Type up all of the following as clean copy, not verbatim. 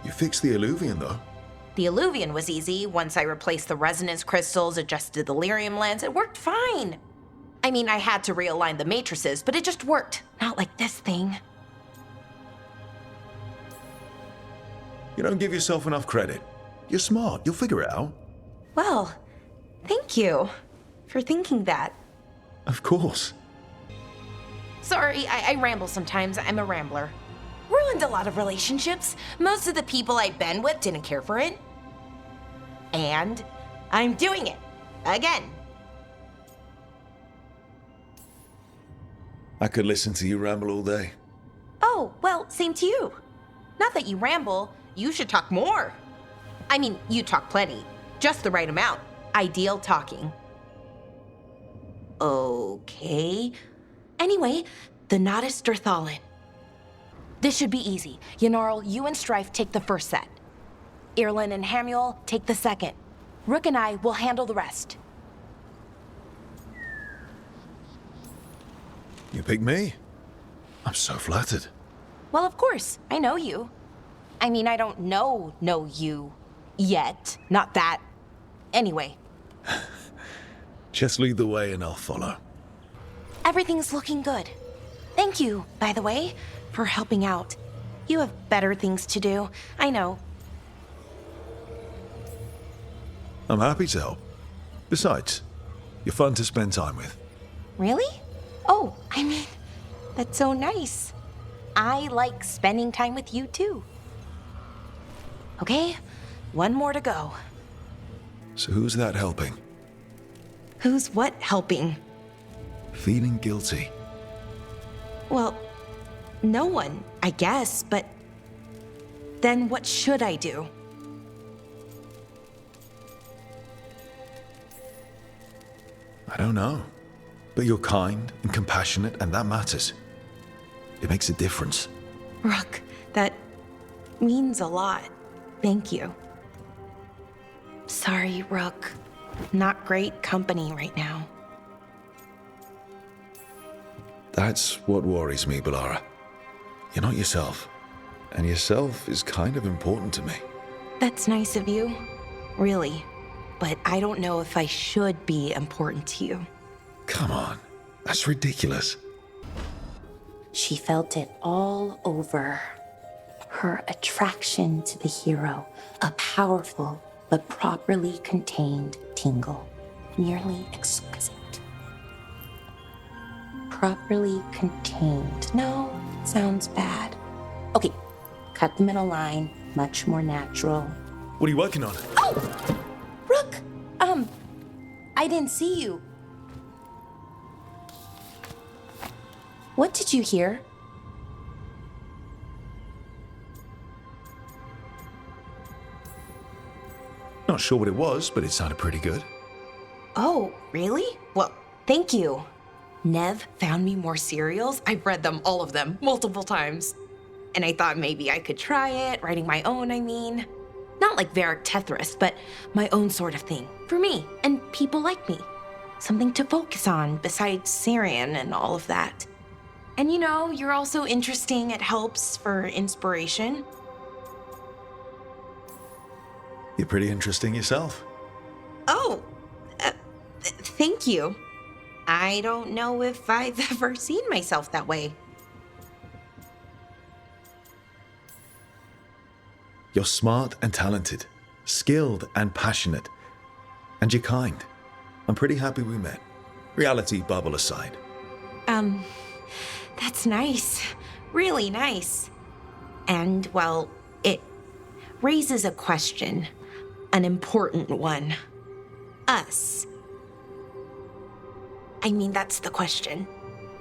You fixed the Illuvian, though. The Illuvian was easy. Once I replaced the resonance crystals, adjusted the lyrium lens, it worked fine. I mean, I had to realign the matrices, but it just worked. Not like this thing. You don't give yourself enough credit. You're smart. You'll figure it out. Well, thank you for thinking that. Of course. Sorry, I ramble sometimes. I'm a rambler. Ruined a lot of relationships. Most of the people I've been with didn't care for it. And I'm doing it. Again. I could listen to you ramble all day. Oh, well, same to you. Not that you ramble, you should talk more. I mean, you talk plenty. Just the right amount. Ideal talking. Okay. Anyway, the Nodus Dirthalin. This should be easy. Yanarl, you and Strife take the first set. Irlin and Hamuel take the second. Rook and I will handle the rest. You pick me? I'm so flattered. Well, of course, I know you. I mean, I don't know you yet. Not that. Anyway. Just lead the way and I'll follow. Everything's looking good. Thank you, by the way, for helping out. You have better things to do, I know. I'm happy to help. Besides, you're fun to spend time with. Really? Oh, I mean, that's so nice. I like spending time with you too. Okay, one more to go. So who's that helping? Who's what helping? Feeling guilty. Well, no one, I guess, but then what should I do? I don't know. But you're kind and compassionate, and that matters. It makes a difference. Rook, that means a lot. Thank you. Sorry, Rook. Not great company right now. That's what worries me, Bellara. You're not yourself. And yourself is kind of important to me. That's nice of you. Really. But I don't know if I should be important to you. Come on. That's ridiculous. She felt it all over. Her attraction to the hero, a powerful but properly contained tingle, nearly exquisite. Properly contained. No, sounds bad. Okay, cut the middle line, much more natural. What are you working on? Oh! Rook! I didn't see you. What did you hear? Not sure what it was, but it sounded pretty good. Oh, really? Well, thank you. Neve found me more cereals. I've read them, all of them, multiple times. And I thought maybe I could try it, writing my own, I mean. Not like Varric Tethris, but my own sort of thing. For me, and people like me. Something to focus on besides Syrian and all of that. And you know, you're also interesting. It helps for inspiration. You're pretty interesting yourself. Oh, thank you. I don't know if I've ever seen myself that way. You're smart and talented, skilled and passionate, and you're kind. I'm pretty happy we met. Reality bubble aside. That's nice. Really nice. And, well, it raises a question. An important one. Us. I mean, that's the question.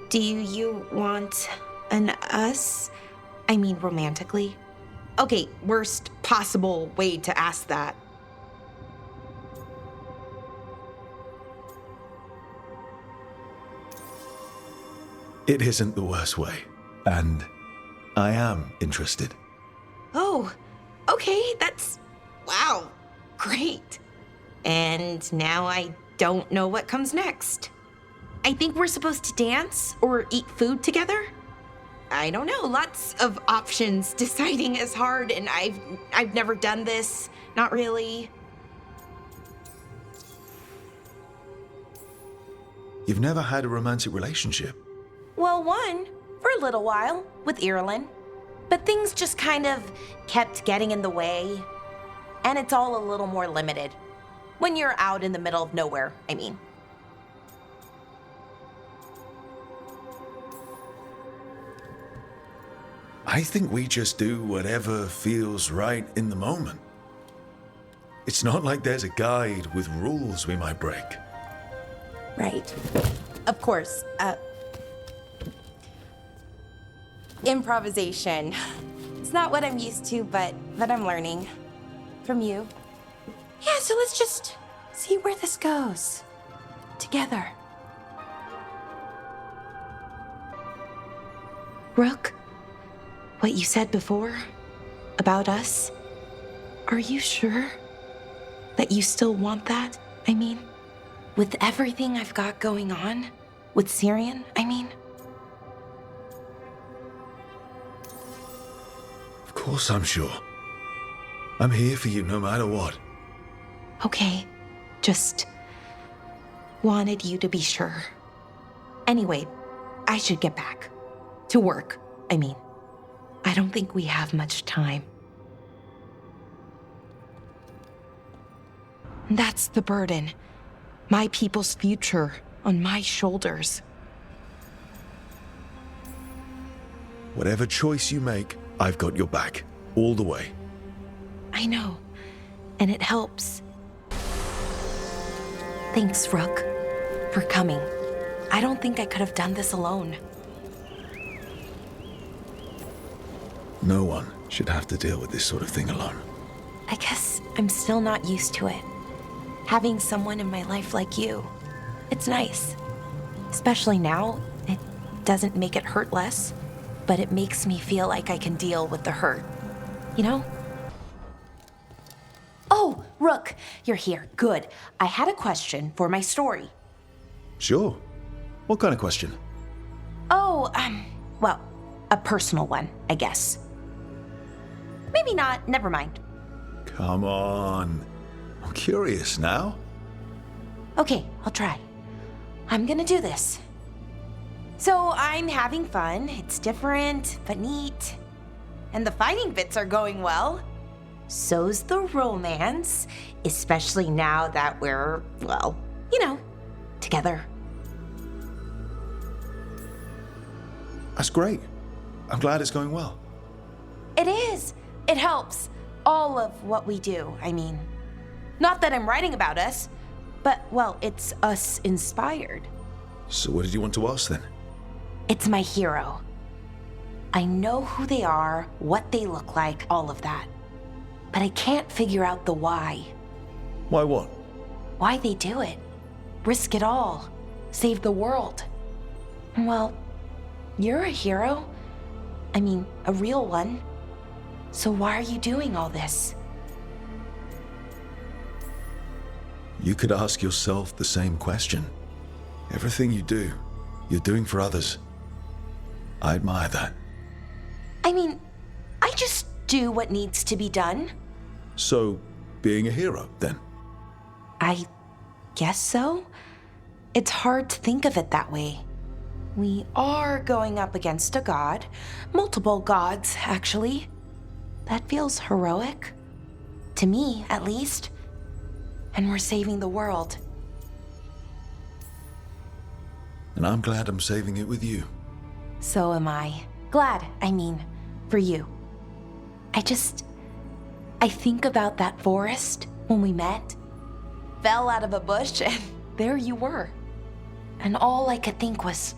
Do you want an us? I mean, romantically? Okay, worst possible way to ask that. It isn't the worst way, and I am interested. Oh, okay, that's... wow, great. And now I don't know what comes next. I think we're supposed to dance or eat food together? I don't know, lots of options. Deciding is hard, and I've never done this. Not really. You've never had a romantic relationship? Well, one, for a little while, with Irulan. But things just kind of kept getting in the way. And it's all a little more limited. When you're out in the middle of nowhere, I mean. I think we just do whatever feels right in the moment. It's not like there's a guide with rules we might break. Right. Of course. Improvisation. It's not what I'm used to, but I'm learning. From you. Yeah, so let's just see where this goes. Together. Rook, what you said before about us, are you sure that you still want that? I mean, with everything I've got going on, with Syrian, I mean. Of course I'm sure. I'm here for you no matter what. Okay, just wanted you to be sure. Anyway, I should get back to work. I mean, I don't think we have much time. That's the burden. My people's future on my shoulders. Whatever choice you make, I've got your back. All the way. I know, and it helps. Thanks, Rook, for coming. I don't think I could have done this alone. No one should have to deal with this sort of thing alone. I guess I'm still not used to it. Having someone in my life like you, it's nice. Especially now, it doesn't make it hurt less, but it makes me feel like I can deal with the hurt. You know? Oh, Rook, you're here. Good. I had a question for my story. Sure. What kind of question? Oh, well, a personal one, I guess. Maybe not. Never mind. Come on. I'm curious now. Okay, I'll try. I'm gonna do this. So I'm having fun. It's different, but neat. And the fighting bits are going well. So's the romance, especially now that we're, well, you know, together. That's great. I'm glad it's going well. It is. It helps. All of what we do, I mean. Not that I'm writing about us, but, well, it's us inspired. So what did you want to ask then? It's my hero. I know who they are, what they look like, all of that. But I can't figure out the why. Why what? Why they do it. Risk it all. Save the world. Well, you're a hero. I mean, a real one. So why are you doing all this? You could ask yourself the same question. Everything you do, you're doing for others. I admire that. I mean, I just do what needs to be done. So, being a hero, then? I guess so. It's hard to think of it that way. We are going up against a god. Multiple gods, actually. That feels heroic. To me, at least. And we're saving the world. And I'm glad I'm saving it with you. So am I. Glad, I mean, for you. I think about that forest when we met. Fell out of a bush and there you were. And all I could think was,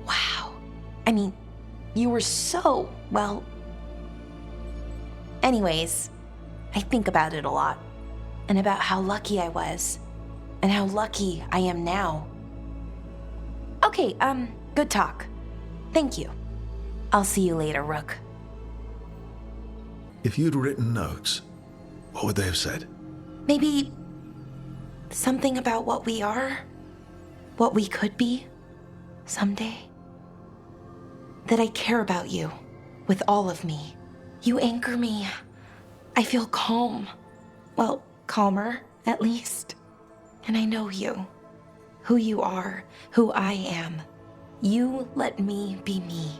wow. I mean, you were so, well. Anyways, I think about it a lot. And about how lucky I was. And how lucky I am now. Okay, good talk. Thank you. I'll see you later, Rook. If you'd written notes, what would they have said? Maybe something about what we are, what we could be someday. that I care about you with all of me. You anchor me. I feel calm. Well, calmer, at least. And I know you. Who you are, who I am. You let me be me.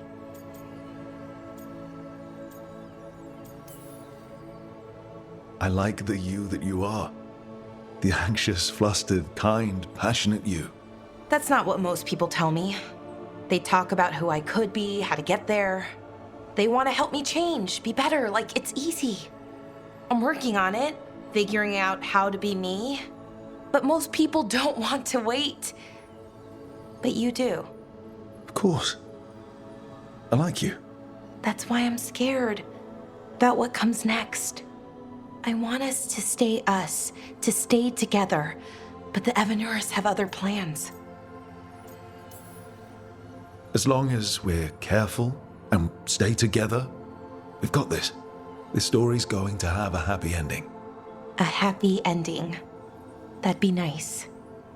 I like the you that you are. The anxious, flustered, kind, passionate you. That's not what most people tell me. They talk about who I could be, how to get there. They want to help me change, be better, like it's easy. I'm working on it, figuring out how to be me. But most people don't want to wait. But you do. Of course. I like you. That's why I'm scared about what comes next. I want us to stay together, but the Evanurs have other plans. As long as we're careful and stay together, we've got this. This story's going to have a happy ending. A happy ending. That'd be nice.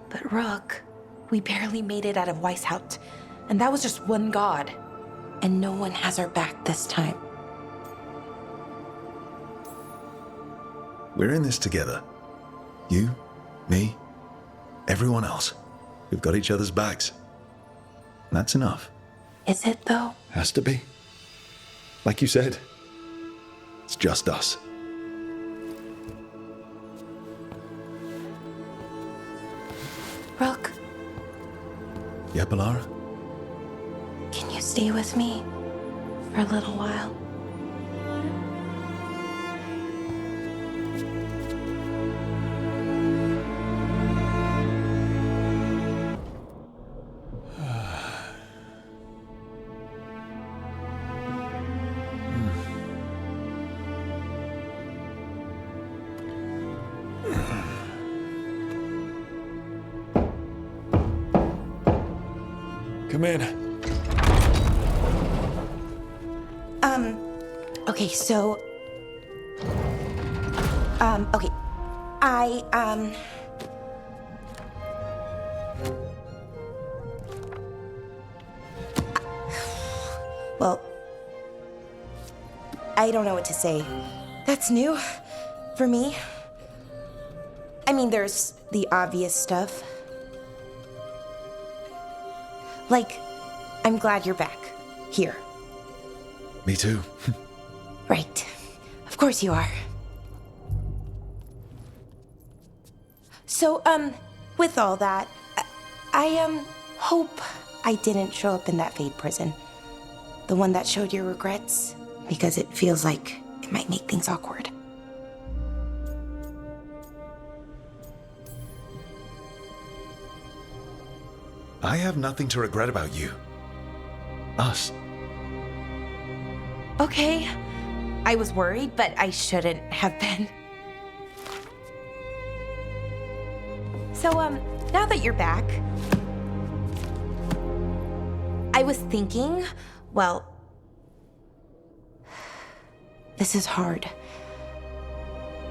But Rook, we barely made it out of Weishaupt, and that was just one god. And no one has our back this time. We're in this together. You, me, everyone else. We've got each other's backs. And that's enough. Is it, though? Has to be. Like you said, it's just us. Rook, Yeah, Bellara? can you stay with me for a little while? Come in. Okay, so... okay. Well, I don't know what to say. That's new for me. I mean, there's the obvious stuff. Like, I'm glad you're back. Here. Me too. Right. Of course you are. So, with all that, I hope I didn't show up in that Fade prison. The one that showed your regrets, because it feels like it might make things awkward. I have nothing to regret about you. Us. Okay. I was worried, but I shouldn't have been. So, now that you're back, I was thinking, well, this is hard.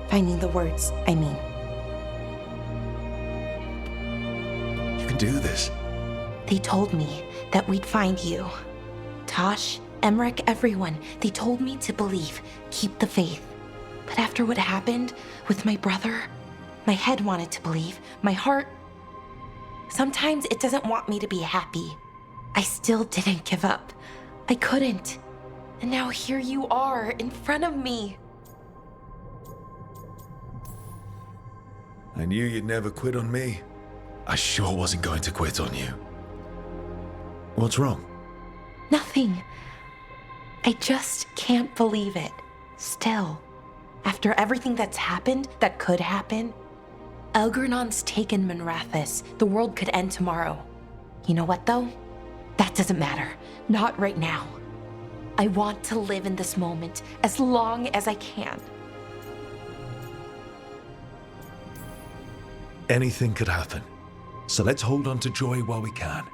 Finding the words, I mean. You can do this. They told me that we'd find you. Taash, Emmrich, everyone. They told me to believe, keep the faith. But after what happened with my brother, my head wanted to believe. My heart, sometimes it doesn't want me to be happy. I still didn't give up. I couldn't. And now here you are in front of me. I knew you'd never quit on me. I sure wasn't going to quit on you. What's wrong? Nothing. I just can't believe it. Still. After everything that's happened, that could happen, Elgernon's taken Minrathous. The world could end tomorrow. You know what, though? That doesn't matter. Not right now. I want to live in this moment as long as I can. Anything could happen. So let's hold on to joy while we can.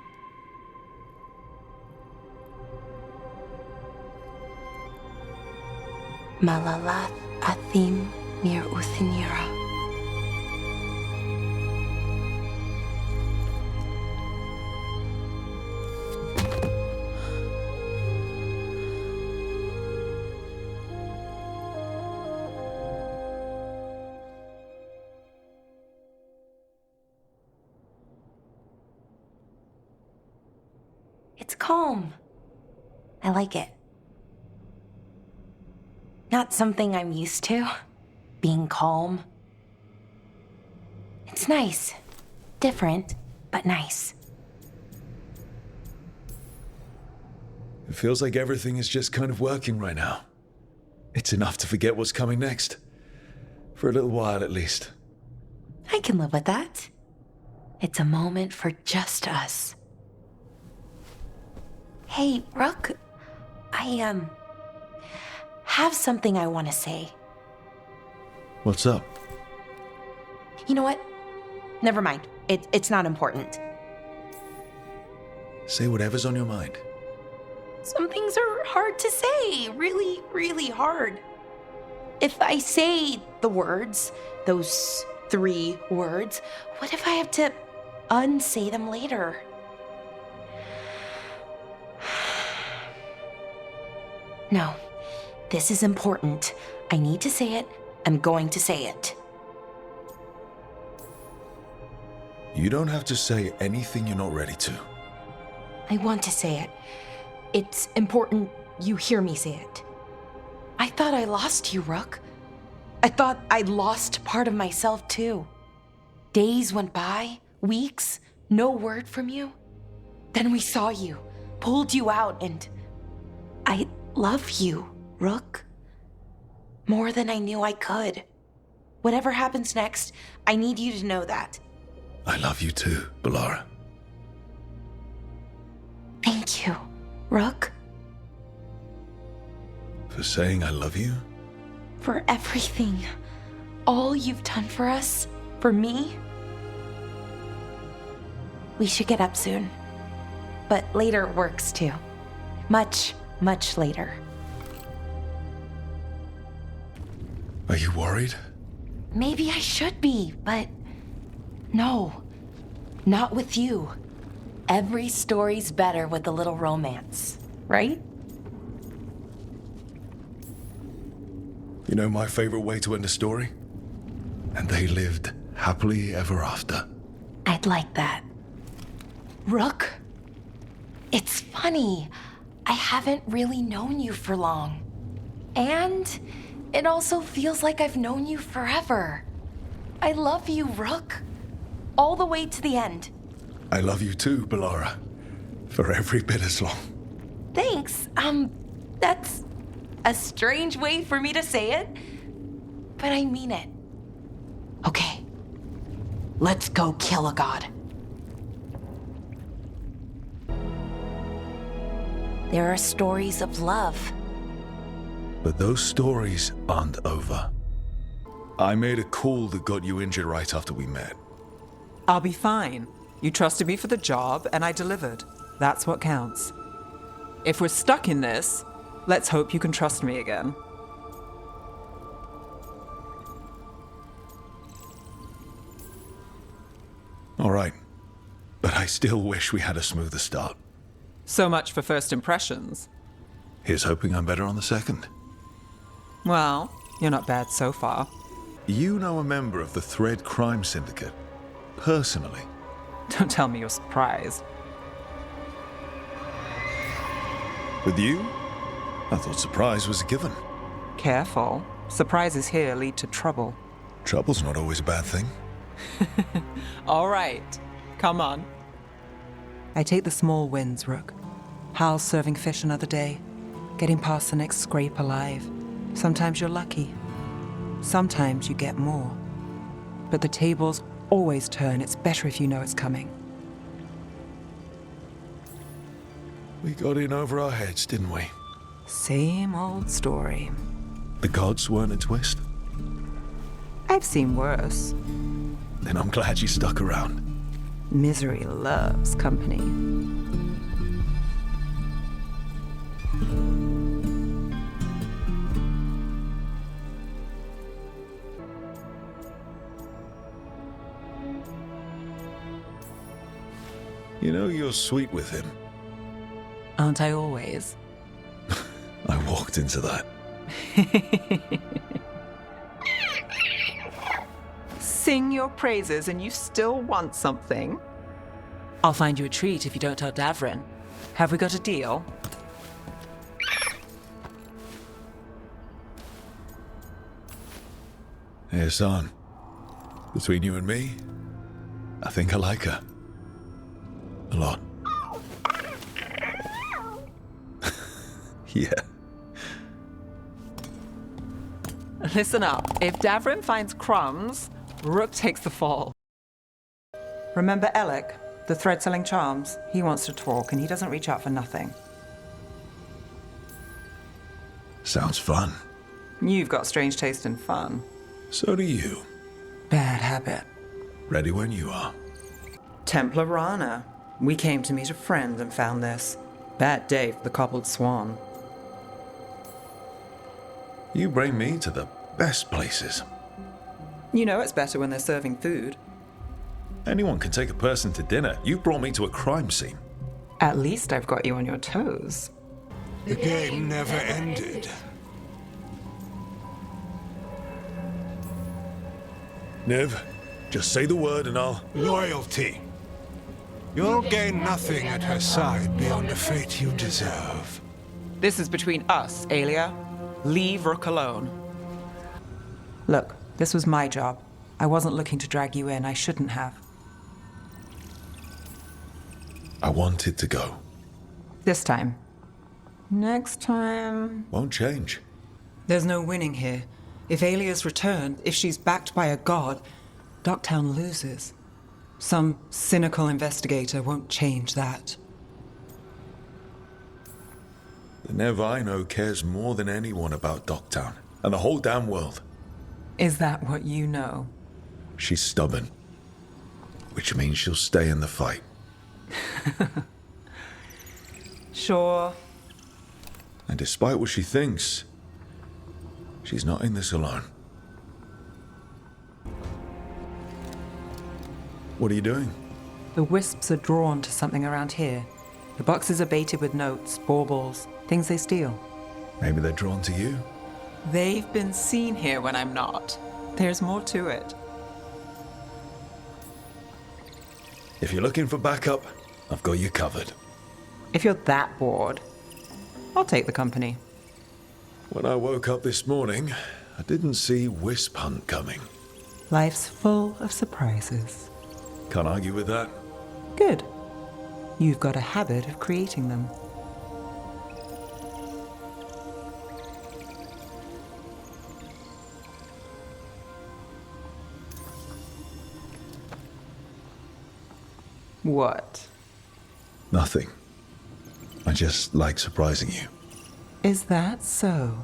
Malalath Athim Mir Uthinira. It's calm. I like it. Not something I'm used to, being calm. It's nice. Different, but nice. It feels like everything is just kind of working right now. It's enough to forget what's coming next. For a little while, at least. I can live with that. It's a moment for just us. Hey, Rook. I have something I want to say. What's up? You know what? Never mind. It's not important. Say whatever's on your mind. Some things are hard to say. Really, really hard. If I say the words, those 3 words, what if I have to unsay them later? No, this is important. I need to say it. I'm going to say it. You don't have to say anything you're not ready to. I want to say it. It's important you hear me say it. I thought I lost you, Rook. I thought I lost part of myself, too. Days went by, weeks, no word from you. Then we saw you, pulled you out, and I love you, Rook. More than I knew I could. Whatever happens next, I need you to know that. I love you too, Bellara. Thank you, Rook. For saying I love you? For everything. All you've done for us, for me. We should get up soon. But later works too. Much, much later. Are you worried? Maybe I should be, but no, not with you. Every story's better with a little romance, right? You know my favorite way to end a story? And they lived happily ever after. I'd like that. Rook, it's funny. I haven't really known you for long. And it also feels like I've known you forever. I love you, Rook. All the way to the end. I love you too, Bellara. For every bit as long. Thanks. That's a strange way for me to say it, but I mean it. Okay, let's go kill a god. There are stories of love. But those stories aren't over. I made a call that got you injured right after we met. I'll be fine. You trusted me for the job, and I delivered. That's what counts. If we're stuck in this, let's hope you can trust me again. All right. But I still wish we had a smoother start. So much for first impressions. Here's hoping I'm better on the second. Well, you're not bad so far. You know a member of the Thread Crime Syndicate. Personally. Don't tell me you're surprised. With you? I thought surprise was a given. Careful. Surprises here lead to trouble. Trouble's not always a bad thing. All right. Come on. I take the small wins, Rook. Hal's serving fish another day. Getting past the next scrape alive. Sometimes you're lucky. Sometimes you get more. But the tables always turn. It's better if you know it's coming. We got in over our heads, didn't we? Same old story. The gods weren't a twist? I've seen worse. Then I'm glad you stuck around. Misery loves company. You know you're sweet with him. Aren't I always? I walked into that. Sing your praises and you still want something? I'll find you a treat if you don't tell Davrin. Have we got a deal? Here, son. Between you and me, I think I like her. A lot. Yeah. Listen up. If Davrin finds crumbs, Rook takes the fall. Remember Alec, the thread-selling charms? He wants to talk, and he doesn't reach out for nothing. Sounds fun. You've got strange taste in fun. So do you. Bad habit. Ready when you are. Templar Rana. We came to meet a friend and found this. Bad day for the cobbled swan. You bring me to the best places. You know it's better when they're serving food. Anyone can take a person to dinner. You brought me to a crime scene. At least I've got you on your toes. The game never ended. Neve, just say the word and I'll... Loyalty. You'll gain nothing at her side beyond the fate you deserve. This is between us, Aelia. Leave Rook alone. Look, this was my job. I wasn't looking to drag you in. I shouldn't have. I wanted to go. This time. Next time... Won't change. There's no winning here. If Aelia's returned, if she's backed by a god, Docktown loses. Some cynical investigator won't change that. The Neve I know cares more than anyone about Docktown and the whole damn world. Is that what you know? She's stubborn, which means she'll stay in the fight. Sure. And despite what she thinks, she's not in this alone. What are you doing? The wisps are drawn to something around here. The boxes are baited with notes, baubles, things they steal. Maybe they're drawn to you? They've been seen here when I'm not. There's more to it. If you're looking for backup, I've got you covered. If you're that bored, I'll take the company. When I woke up this morning, I didn't see Wisp Hunt coming. Life's full of surprises. Can't argue with that. Good. You've got a habit of creating them. What? Nothing. I just like surprising you. Is that so?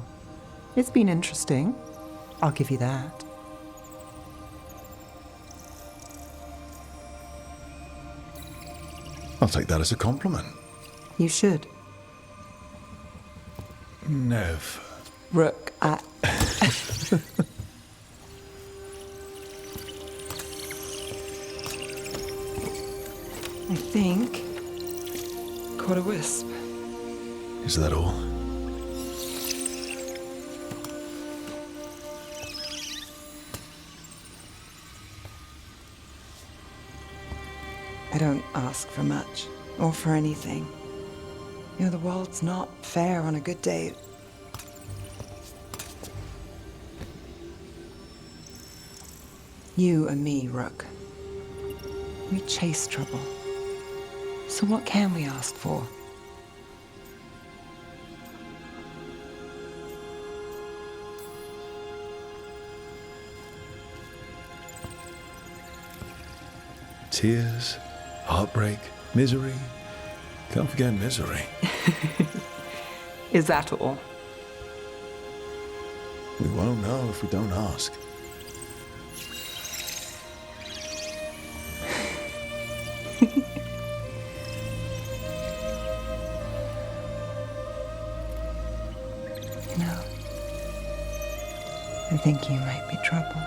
It's been interesting. I'll give you that. I'll take that as a compliment. You should. Neve. Rook, I think... caught a wisp. Is that all? I don't ask for much, or for anything. You know, the world's not fair on a good day. You and me, Rook. We chase trouble. So what can we ask for? Tears, heartbreak, misery. Can't forget misery. Is that all? We won't know if we don't ask. No. I think you might be trouble.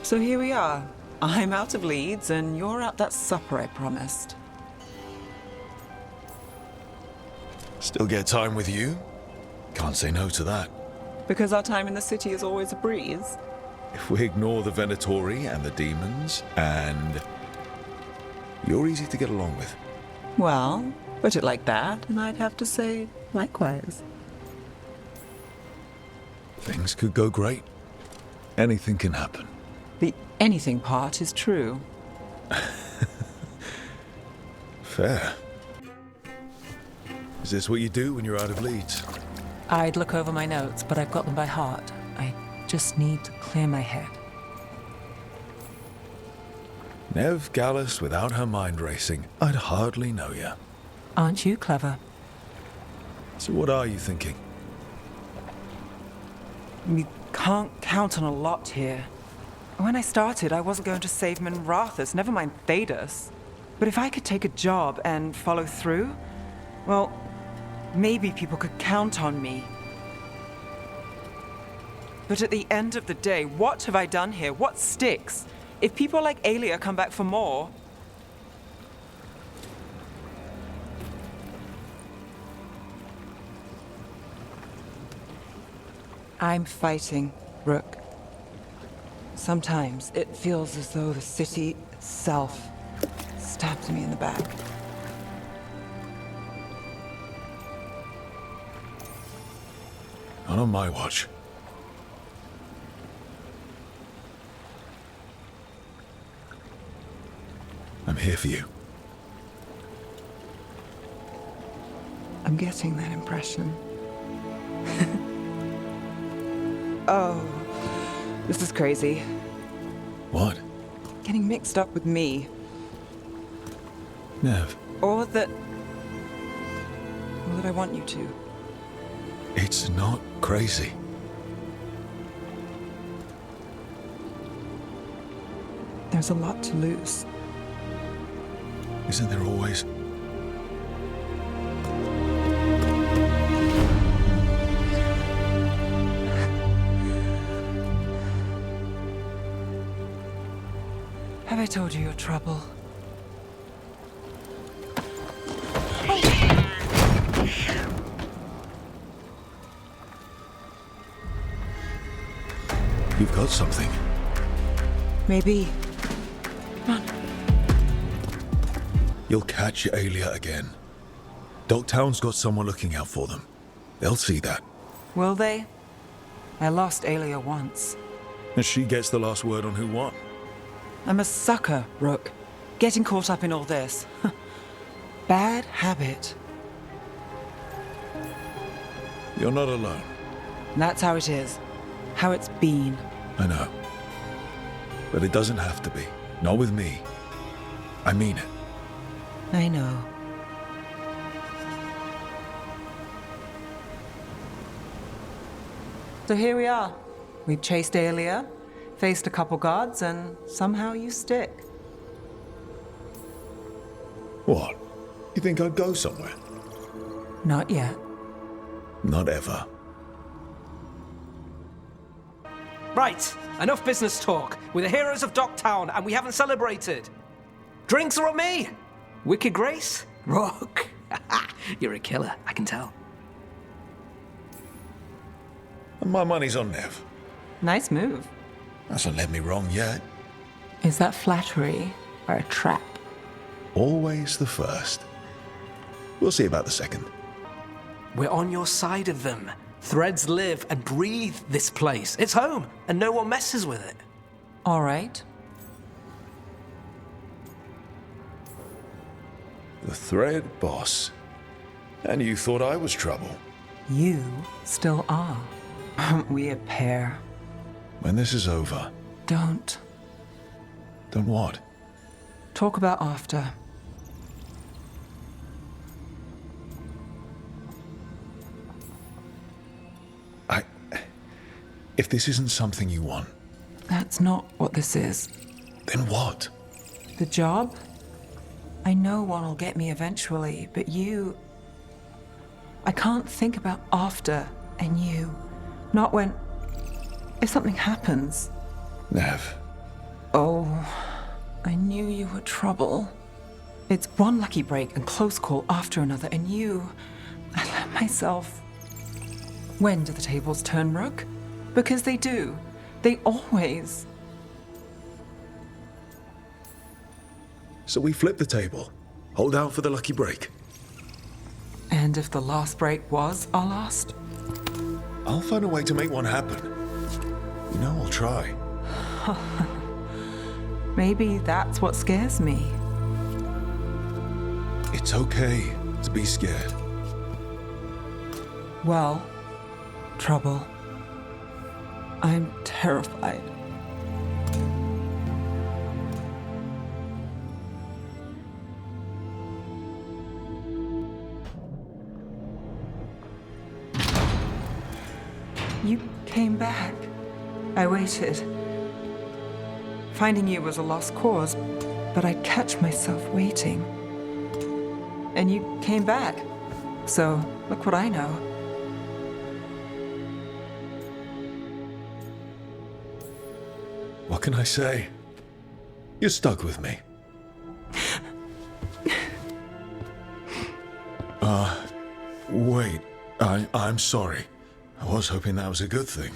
So here we are. I'm out of leads, and you're at that supper I promised. Still get time with you? Can't say no to that. Because our time in the city is always a breeze. If we ignore the Venatori and the demons, and you're easy to get along with. Well, put it like that, and I'd have to say likewise. Things could go great. Anything can happen. The anything part is true. Fair. Is this what you do when you're out of leads? I'd look over my notes, but I've got them by heart. I just need to clear my head. Neve Gallus without her mind racing. I'd hardly know you. Aren't you clever? So what are you thinking? We can't count on a lot here. When I started, I wasn't going to save Minrathus, never mind Thedas. But if I could take a job and follow through, well, maybe people could count on me. But at the end of the day, what have I done here? What sticks? If people like Aelia come back for more... I'm fighting, Rook. Sometimes it feels as though the city itself stabs me in the back. Not on my watch. I'm here for you. I'm getting that impression. Oh, this is crazy. What? Getting mixed up with me. Neve, Or that I want you to. it's not crazy. There's a lot to lose. Isn't there always? Have I told you your trouble? You've got something. Maybe. Come on. You'll catch Aelia again. Dogtown's got someone looking out for them. They'll see that. Will they? I lost Aelia once. And she gets the last word on who won. I'm a sucker, Rook. Getting caught up in all this. Bad habit. You're not alone. That's how it is. How it's been. I know. But it doesn't have to be. Not with me. I mean it. I know. So here we are. We chased Aelia, faced a couple guards, and somehow you stick. What? You think I'd go somewhere? Not yet. Not ever. Right, enough business talk. We're the heroes of Docktown, and we haven't celebrated. Drinks are on me. Wicked Grace? Rook. You're a killer, I can tell. And my money's on Neve. Nice move. Hasn't led me wrong yet. Is that flattery or a trap? Always the first. We'll see about the second. We're on your side of them. Threads live and breathe this place. It's home, and no one messes with it. All right. The Thread boss. And you thought I was trouble. You still are. Aren't we a pair? When this is over, Don't. then what? Talk about after. If this isn't something you want, That's not what this is. then what? The job? I know one will get me eventually, but you... I can't think about after and you. Not when... If something happens. Neve, Oh, I knew you were trouble. It's one lucky break and close call after another, and I let myself. When do the tables turn, Rook? Because they do. They always. So we flip the table. Hold out for the lucky break. And if the last break was our last? I'll find a way to make one happen. You know I'll try. Maybe that's what scares me. It's okay to be scared. Well, trouble. I'm terrified. You came back. I waited. Finding you was a lost cause, but I'd catch myself waiting. And you came back. So, look what I know. What can I say? You're stuck with me. Wait. I'm sorry. I was hoping that was a good thing.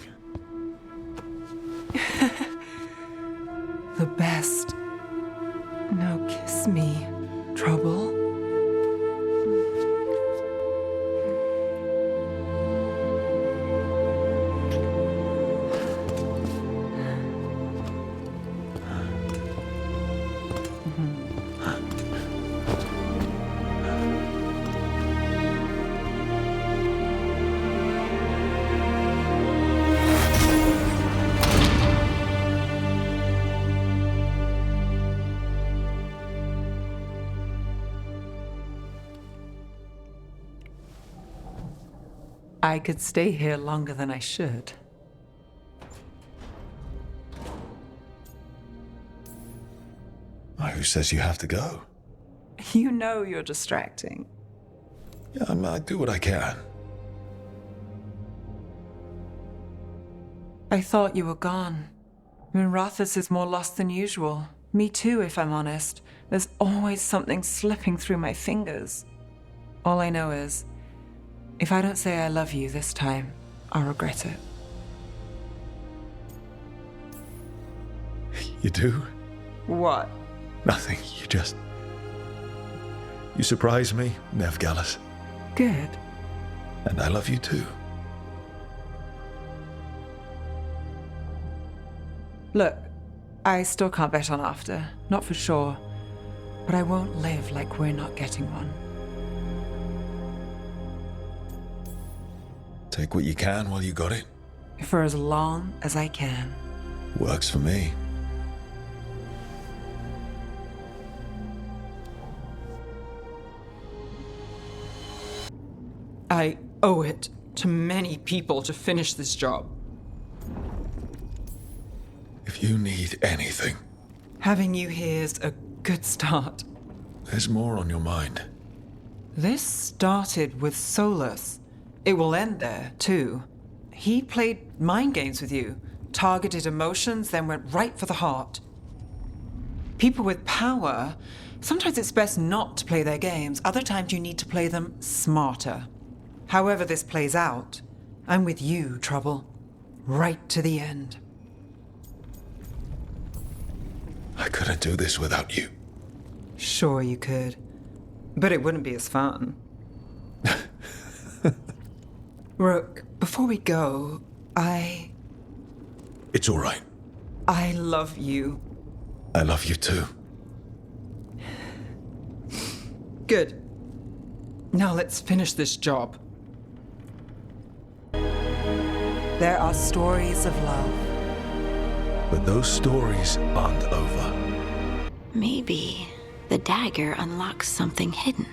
The best. Now kiss me, trouble. I could stay here longer than I should. Who says you have to go? You know you're distracting. Yeah, I do what I can. I thought you were gone. Minrathous is more lost than usual. Me too, if I'm honest. There's always something slipping through my fingers. All I know is, if I don't say I love you this time, I'll regret it. You do? What? Nothing. You surprise me, Neve Gallus. Good. And I love you too. Look, I still can't bet on after, not for sure. But I won't live like we're not getting one. Take what you can while you got it. For as long as I can. Works for me. I owe it to many people to finish this job. If you need anything, Having you here is a good start. there's more on your mind. This started with Solus. It will end there, too. He played mind games with you, targeted emotions, then went right for the heart. People with power, sometimes it's best not to play their games. Other times you need to play them smarter. However this plays out, I'm with you, Trouble. Right to the end. I couldn't do this without you. Sure you could. But it wouldn't be as fun. Rook, before we go, It's all right. I love you. I love you too. Good. Now let's finish this job. There are stories of love. But those stories aren't over. Maybe the dagger unlocks something hidden.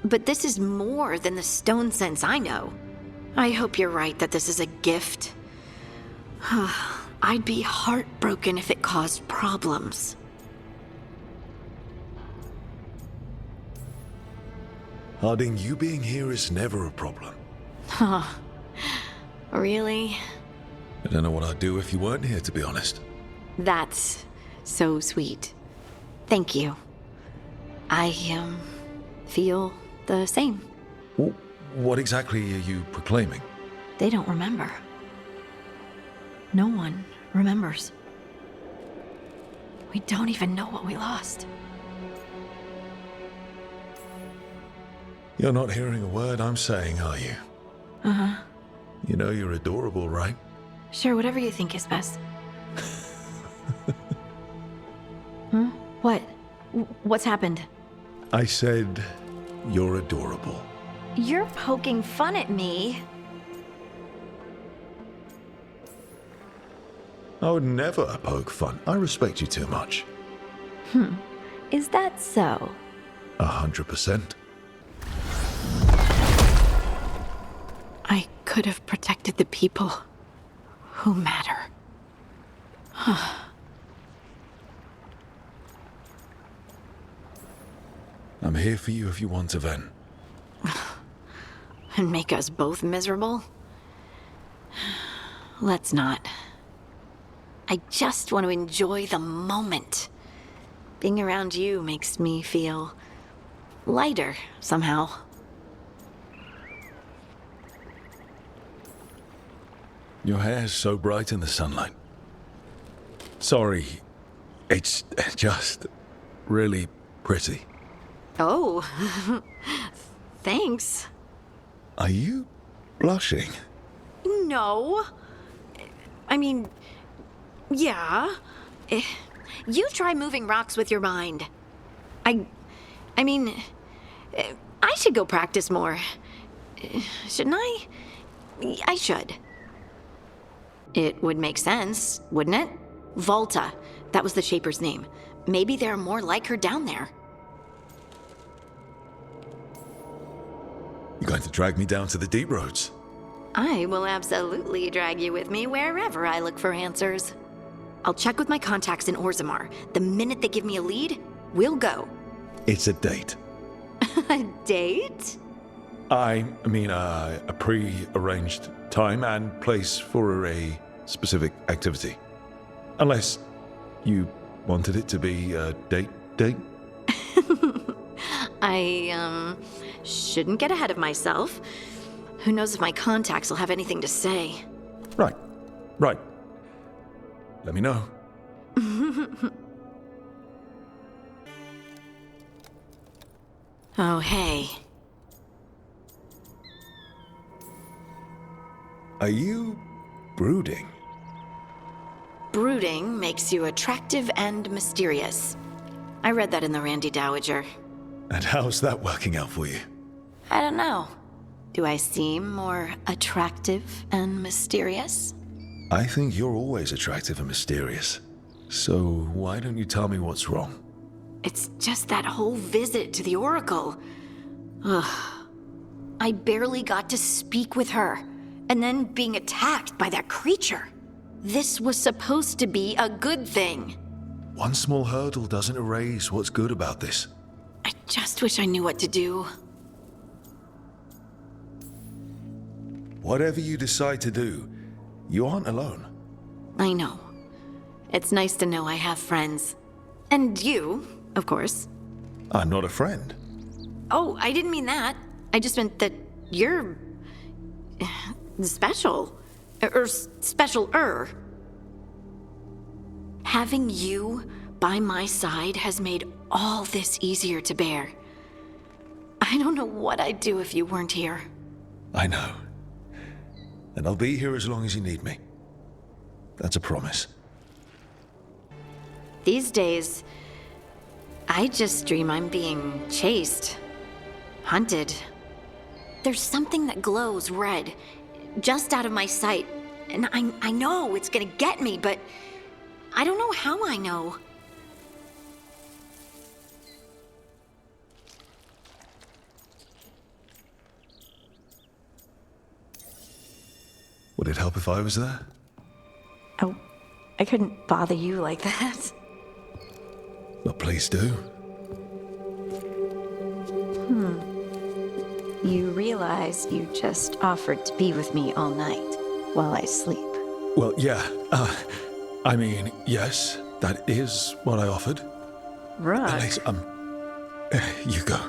But this is more than the stone sense I know. I hope you're right that this is a gift. I'd be heartbroken if it caused problems. Harding, you being here is never a problem. Really? I don't know what I'd do if you weren't here, to be honest. That's so sweet. Thank you. I, feel the same. What exactly are you proclaiming? They don't remember. No one remembers. We don't even know what we lost. You're not hearing a word I'm saying, are you? Uh-huh. You know you're adorable, right? Sure, whatever you think is best. What? What's happened? I said you're adorable. You're poking fun at me. I would never poke fun. I respect you too much. Is that so? 100%. I could have protected the people who matter. I'm here for you if you want to vent. And make us both miserable? Let's not. I just want to enjoy the moment. Being around you makes me feel lighter somehow. Your hair's so bright in the sunlight. Sorry, it's just really pretty. Oh, thanks. Are you blushing? No. I mean, yeah. You try moving rocks with your mind. I mean, I should go practice more. Shouldn't I? I should. It would make sense, wouldn't it? Volta, that was the Shaper's name. Maybe there are more like her down there. You're going to drag me down to the deep roads? I will absolutely drag you with me wherever I look for answers. I'll check with my contacts in Orzammar. The minute they give me a lead, we'll go. It's a date. A date? I mean, a pre-arranged time and place for a specific activity. Unless you wanted it to be a date? I, shouldn't get ahead of myself. Who knows if my contacts will have anything to say. Right. Let me know. Oh, hey. Are you brooding? Brooding makes you attractive and mysterious. I read that in the Randy Dowager. And how's that working out for you? I don't know. Do I seem more attractive and mysterious? I think you're always attractive and mysterious. So why don't you tell me what's wrong? It's just that whole visit to the Oracle. Ugh. I barely got to speak with her, and then being attacked by that creature. This was supposed to be a good thing. One small hurdle doesn't erase what's good about this. I just wish I knew what to do. Whatever you decide to do, you aren't alone. I know. It's nice to know I have friends. And you, of course. I'm not a friend. Oh, I didn't mean that. I just meant that you're... special. Or special-er. Having you by my side has made all this easier to bear. I don't know what I'd do if you weren't here. I know. And I'll be here as long as you need me. That's a promise. These days, I just dream I'm being chased, hunted. There's something that glows red, just out of my sight. And I know it's gonna get me, but I don't know how I know. Would it help if I was there? Oh, I couldn't bother you like that. But please do. You realize you just offered to be with me all night while I sleep. Well, yeah. I mean, yes, that is what I offered. Rook, Alex, you go.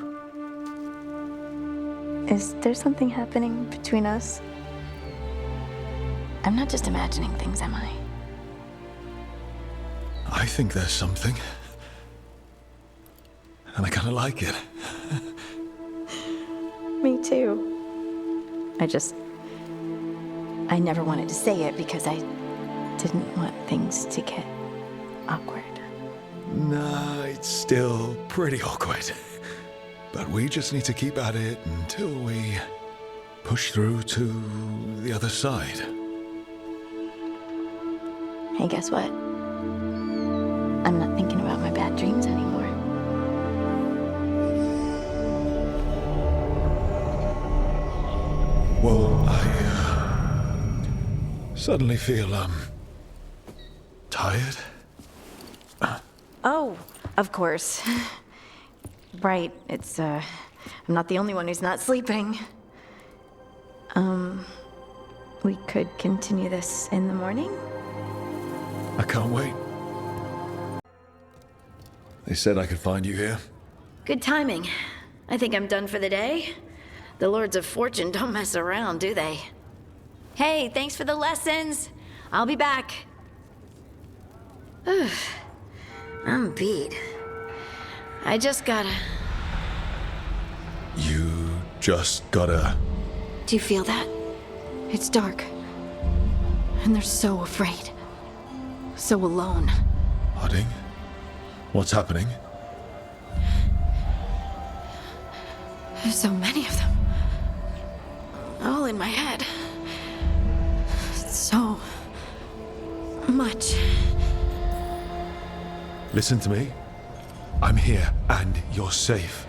is there something happening between us? I'm not just imagining things, am I? I think there's something. And I kind of like it. Me too. I never wanted to say it because I didn't want things to get awkward. No, it's still pretty awkward. But we just need to keep at it until we push through to the other side. Hey, guess what? I'm not thinking about my bad dreams anymore. Well, I suddenly feel, tired. Oh, of course. Right, I'm not the only one who's not sleeping. We could continue this in the morning? I can't wait. They said I could find you here. Good timing. I think I'm done for the day. The Lords of Fortune don't mess around, do they? Hey, thanks for the lessons. I'll be back. I'm beat. I just gotta... You just gotta... Do you feel that? It's dark. And they're so afraid. So alone. Harding? What's happening? There's so many of them. All in my head. So... much. Listen to me. I'm here, and you're safe.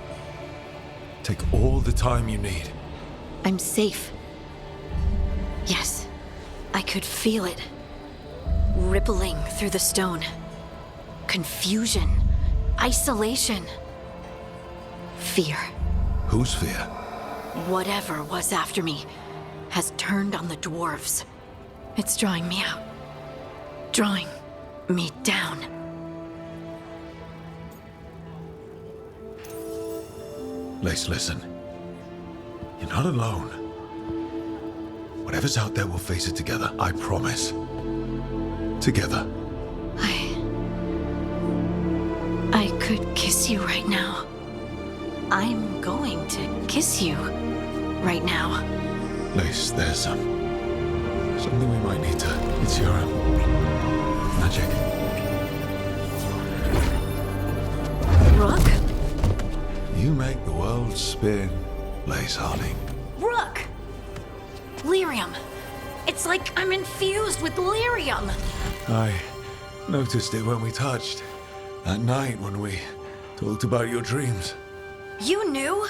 Take all the time you need. I'm safe. Yes. I could feel it. Rippling through the stone. Confusion. Isolation. Fear. Whose fear? Whatever was after me has turned on the dwarves. It's drawing me out. Drawing me down. Lace, listen. You're not alone. Whatever's out there, we'll face it together. I promise. Together. I could kiss you right now. I'm going to kiss you right now. Lace, there's something we might need to... It's your magic. Rook? You make the world spin, Lace Harding. Rook! Lyrium. It's like I'm infused with lyrium. I noticed it when we touched. That night when we talked about your dreams. You knew?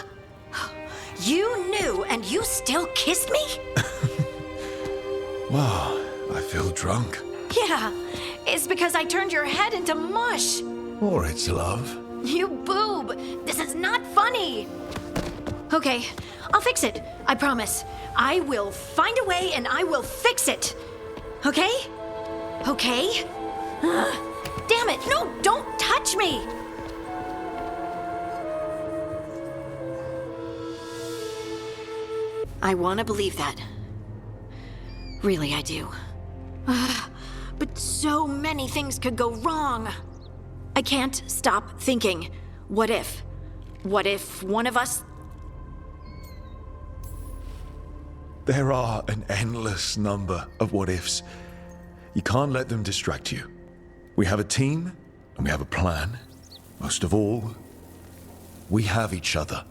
You knew and you still kissed me? Wow, I feel drunk. Yeah, it's because I turned your head into mush. Or it's love. You boob! This is not funny! Okay, I'll fix it. I promise. I will find a way and I will fix it. Okay? Okay? Damn it! No, don't touch me! I want to believe that. Really, I do. But so many things could go wrong. I can't stop thinking, what if? What if one of us... There are an endless number of what-ifs. You can't let them distract you. We have a team, and we have a plan. Most of all, we have each other.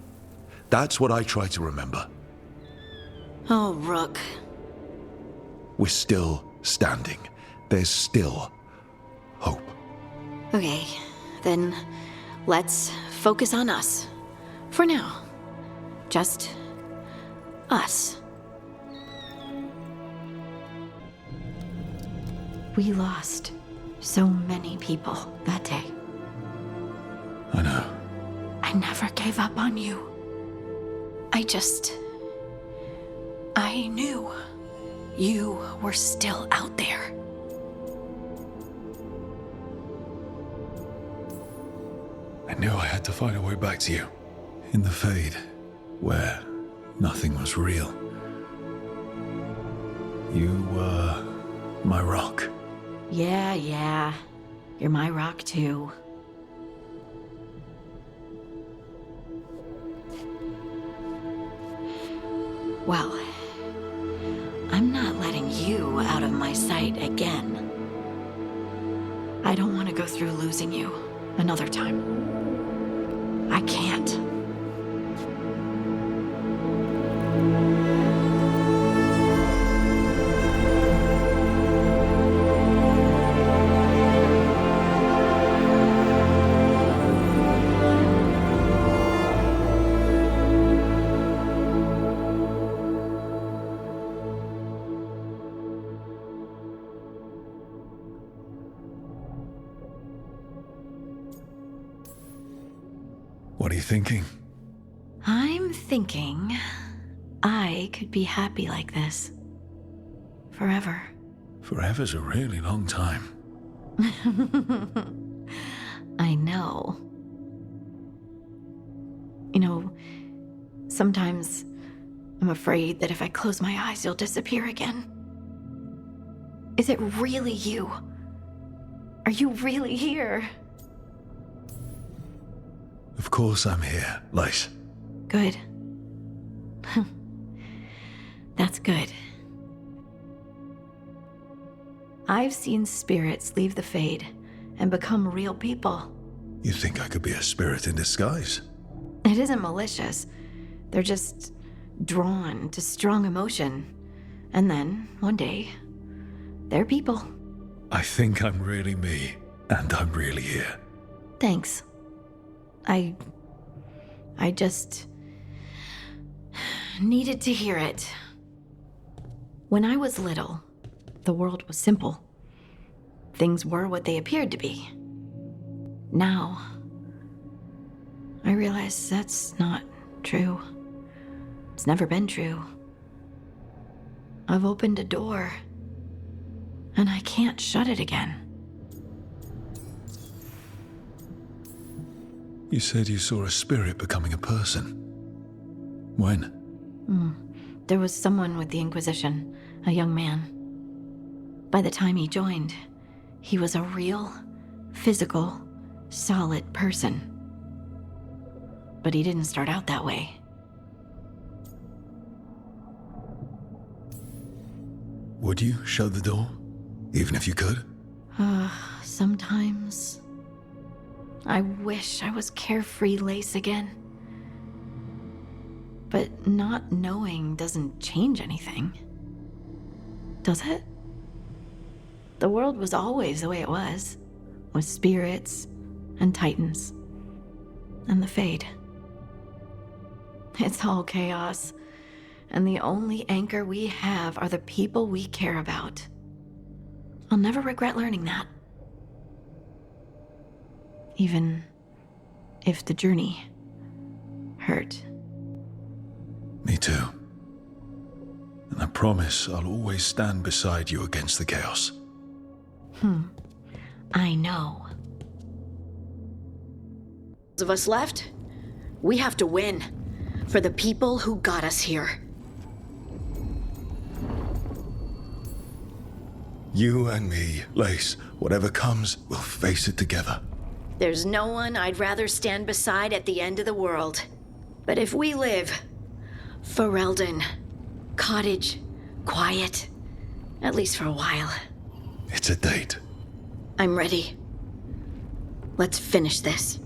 That's what I try to remember. Oh, Rook. We're still standing. There's still hope. Okay, then let's focus on us. For now. Just us. We lost so many people that day. I know. I never gave up on you. I knew you were still out there. knew I had to find a way back to you. In the Fade, where nothing was real. You were my rock. Yeah. You're my rock, too. Well, I'm not letting you out of my sight again. I don't want to go through losing you another time. I can't. What are you thinking? I'm thinking I could be happy like this. Forever. Forever's a really long time. I know. You know, sometimes I'm afraid that if I close my eyes, you'll disappear again. Is it really you? Are you really here? Of course I'm here, Lace. Good. That's good. I've seen spirits leave the Fade and become real people. You think I could be a spirit in disguise? It isn't malicious. They're just drawn to strong emotion. And then, one day, they're people. I think I'm really me, and I'm really here. Thanks. I just needed to hear it. When I was little, the world was simple. Things were what they appeared to be. Now, I realize that's not true. It's never been true. I've opened a door, and I can't shut it again. You said you saw a spirit becoming a person. When? There was someone with the Inquisition, a young man. By the time he joined, he was a real, physical, solid person. But he didn't start out that way. Would you shut the door? Even if you could? Sometimes I wish I was carefree Lace again. But not knowing doesn't change anything. Does it? The world was always the way it was, with spirits and titans and the Fade. It's all chaos, and the only anchor we have are the people we care about. I'll never regret learning that. Even if the journey hurt. Me too. And I promise I'll always stand beside you against the chaos. I know. Those of us left, we have to win. For the people who got us here. You and me, Lace, whatever comes, we'll face it together. There's no one I'd rather stand beside at the end of the world. But if we live, Ferelden, cottage, quiet, at least for a while. It's a date. I'm ready. Let's finish this.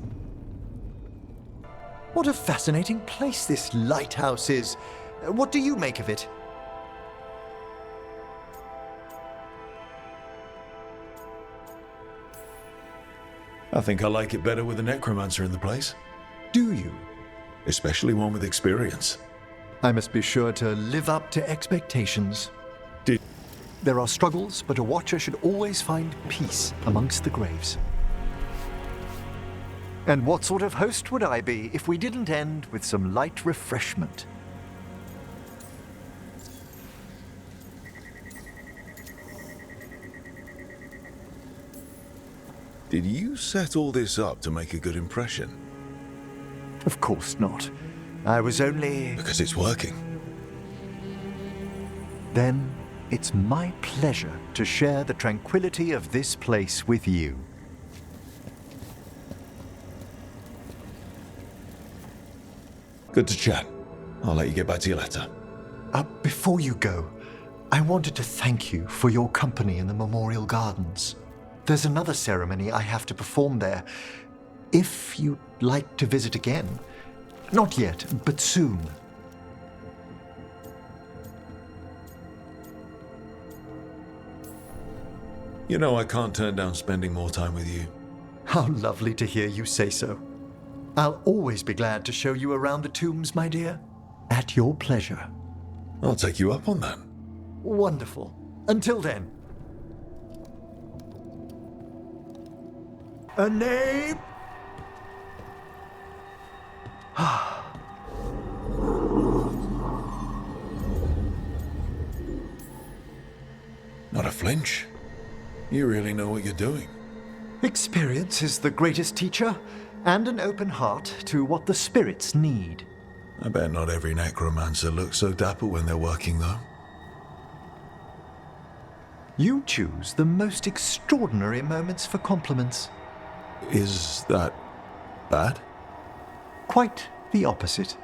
What a fascinating place this lighthouse is. What do you make of it? I think I like it better with a necromancer in the place. Do you? Especially one with experience. I must be sure to live up to expectations. There are struggles, but a watcher should always find peace amongst the graves. And what sort of host would I be if we didn't end with some light refreshment? Did you set all this up to make a good impression? Of course not. I was only... Because it's working. Then it's my pleasure to share the tranquility of this place with you. Good to chat. I'll let you get back to your letter. Before you go, I wanted to thank you for your company in the Memorial Gardens. There's another ceremony I have to perform there. If you'd like to visit again. Not yet, but soon. You know I can't turn down spending more time with you. How lovely to hear you say so. I'll always be glad to show you around the tombs, my dear. At your pleasure. I'll take you up on that. Wonderful. Until then. A name? Not a flinch. You really know what you're doing. Experience is the greatest teacher, and an open heart to what the spirits need. I bet not every necromancer looks so dapper when they're working, though. You choose the most extraordinary moments for compliments. Is that bad? Quite the opposite.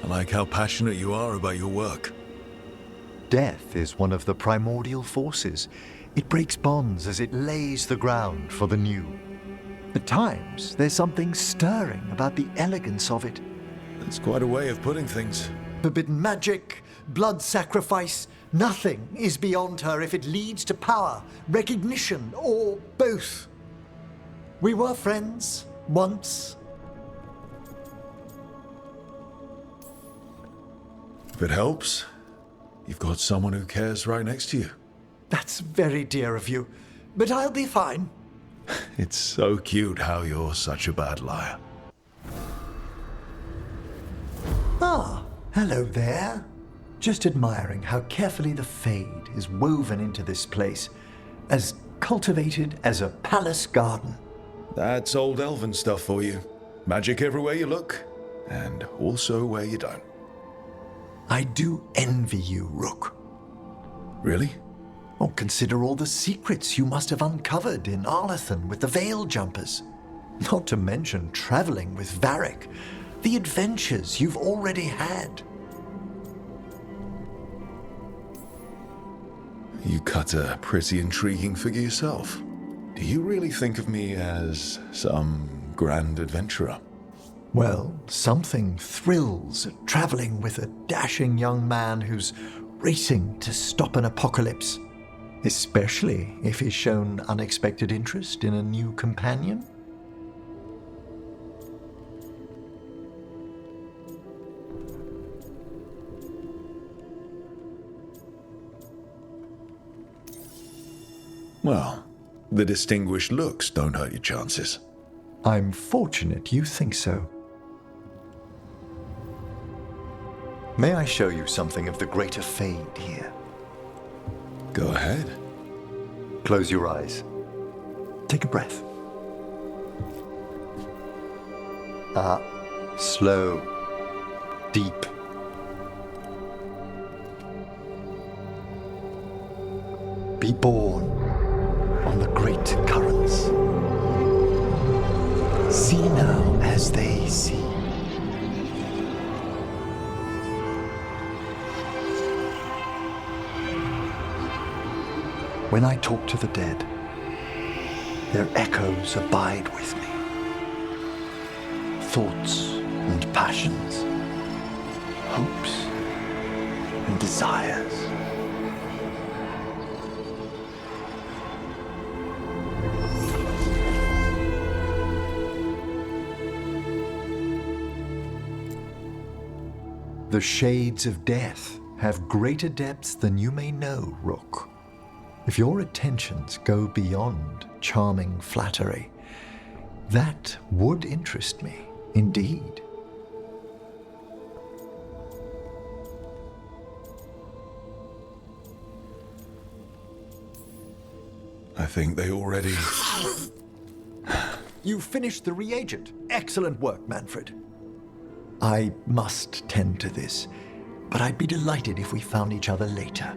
I like how passionate you are about your work. Death is one of the primordial forces. It breaks bonds as it lays the ground for the new. At times, there's something stirring about the elegance of it. That's quite a way of putting things. Forbidden magic, blood sacrifice, nothing is beyond her if it leads to power, recognition, or both. We were friends once. If it helps, you've got someone who cares right next to you. That's very dear of you, but I'll be fine. It's so cute how you're such a bad liar. Ah, hello there. Just admiring how carefully the Fade is woven into this place, as cultivated as a palace garden. That's old elven stuff for you. Magic everywhere you look, and also where you don't. I do envy you, Rook. Really? Oh, consider all the secrets you must have uncovered in Arlathan with the Veil Jumpers. Not to mention traveling with Varric. The adventures you've already had. You cut a pretty intriguing figure yourself. Do you really think of me as some grand adventurer? Well, something thrills at traveling with a dashing young man who's racing to stop an apocalypse. Especially if he's shown unexpected interest in a new companion. Well, the distinguished looks don't hurt your chances. I'm fortunate you think so. May I show you something of the greater Fade here? Go ahead. Close your eyes. Take a breath. Slow. Deep. Be born on the great currents. See now as they see. When I talk to the dead, their echoes abide with me. Thoughts and passions, hopes and desires. The shades of death have greater depths than you may know, Rook. If your attentions go beyond charming flattery, that would interest me, indeed. I think they already... You finished the reagent. Excellent work, Manfred. I must tend to this, but I'd be delighted if we found each other later.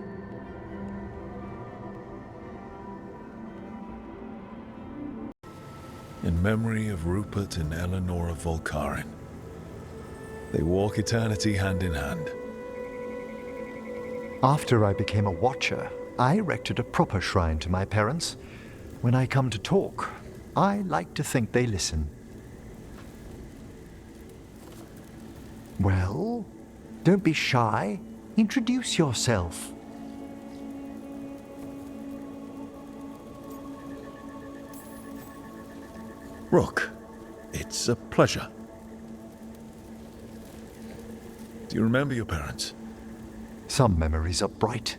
In memory of Rupert and Eleanor of Volcarin. They walk eternity hand in hand. After I became a watcher, I erected a proper shrine to my parents. When I come to talk, I like to think they listen. Well, don't be shy. Introduce yourself. Rook, it's a pleasure. Do you remember your parents? Some memories are bright.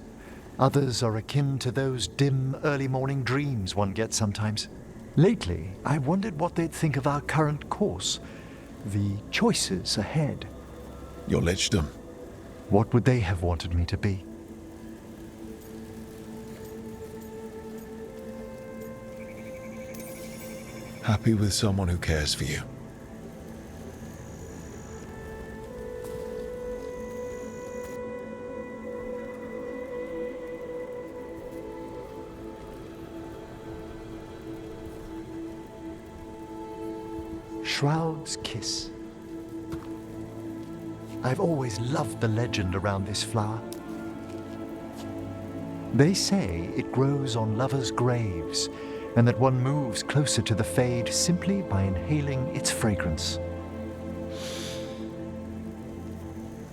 Others are akin to those dim, early morning dreams one gets sometimes. Lately, I wondered what they'd think of our current course, the choices ahead. Your lichdom. What would they have wanted me to be? Happy with someone who cares for you. Shroud's Kiss. I've always loved the legend around this flower. They say it grows on lovers' graves, and that one moves closer to the fade simply by inhaling its fragrance.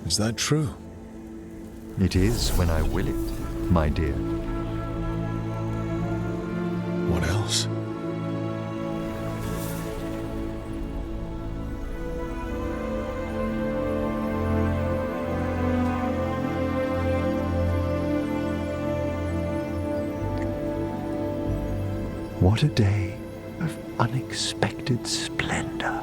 Is that true? It is when I will it, my dear. What else? What a day of unexpected splendor.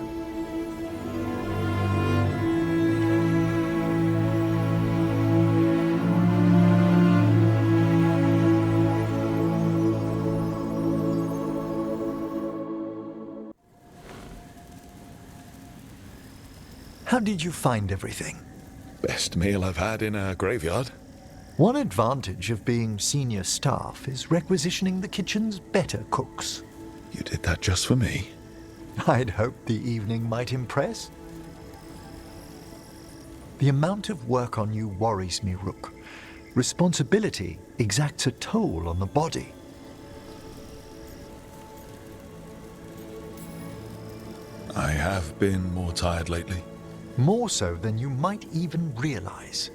How did you find everything? Best meal I've had in a graveyard. One advantage of being senior staff is requisitioning the kitchen's better cooks. You did that just for me? I'd hoped the evening might impress. The amount of work on you worries me, Rook. Responsibility exacts a toll on the body. I have been more tired lately. More so than you might even realize.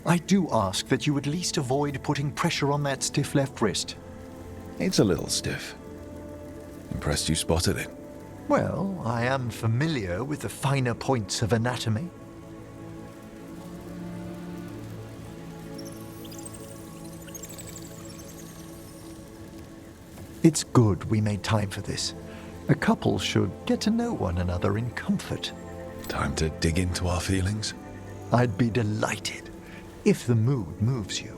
I do ask that you at least avoid putting pressure on that stiff left wrist. It's a little stiff. Impressed you spotted it. Well, I am familiar with the finer points of anatomy. It's good we made time for this. A couple should get to know one another in comfort. Time to dig into our feelings? I'd be delighted if the mood moves you.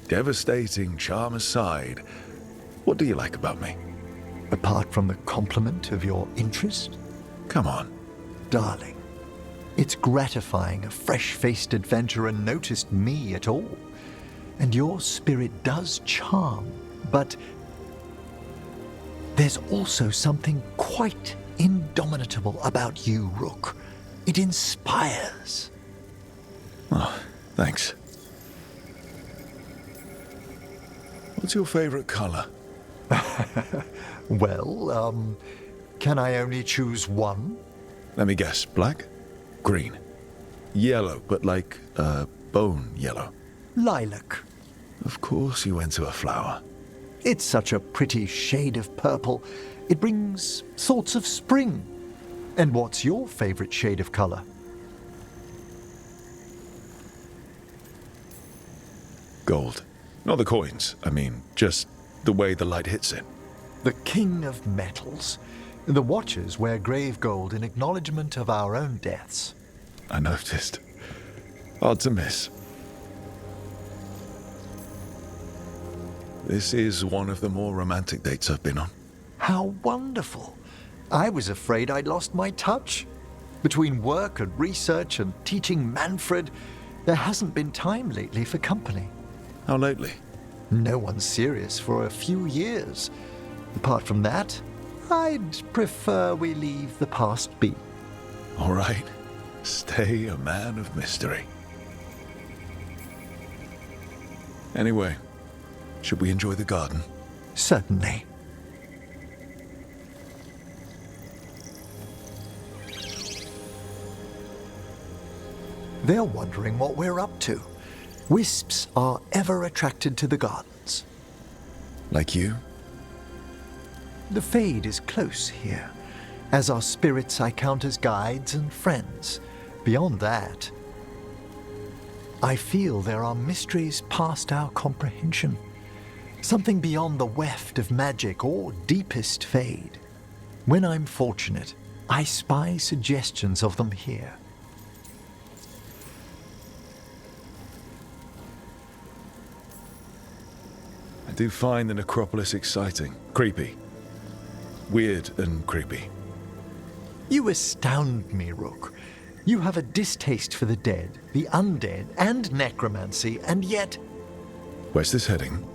Devastating charm aside, what do you like about me? Apart from the compliment of your interest? Come on. Darling, it's gratifying a fresh-faced adventurer noticed me at all. And your spirit does charm, but there's also something quite indomitable about you, Rook. It inspires. Oh, thanks. What's your favorite color? Well, can I only choose one? Let me guess. Black? Green? Yellow, but like, bone yellow. Lilac. Of course you went to a flower. It's such a pretty shade of purple. It brings thoughts of spring. And what's your favorite shade of color? Gold. Not the coins. I mean, just the way the light hits it. The king of metals. The Watchers wear grave gold in acknowledgement of our own deaths. I noticed. Hard to miss. This is one of the more romantic dates I've been on. How wonderful. I was afraid I'd lost my touch. Between work and research and teaching Manfred, there hasn't been time lately for company. How lately? No one's serious for a few years. Apart from that, I'd prefer we leave the past be. All right. Stay a man of mystery. Anyway, should we enjoy the garden? Certainly. They're wondering what we're up to. Wisps are ever attracted to the gardens. Like you? The Fade is close here. As our spirits I count as guides and friends. Beyond that, I feel there are mysteries past our comprehension. Something beyond the weft of magic or deepest Fade. When I'm fortunate, I spy suggestions of them here. I do find the necropolis exciting. Creepy. Weird and creepy. You astound me, Rook. You have a distaste for the dead, the undead, and necromancy, and yet Where's this heading?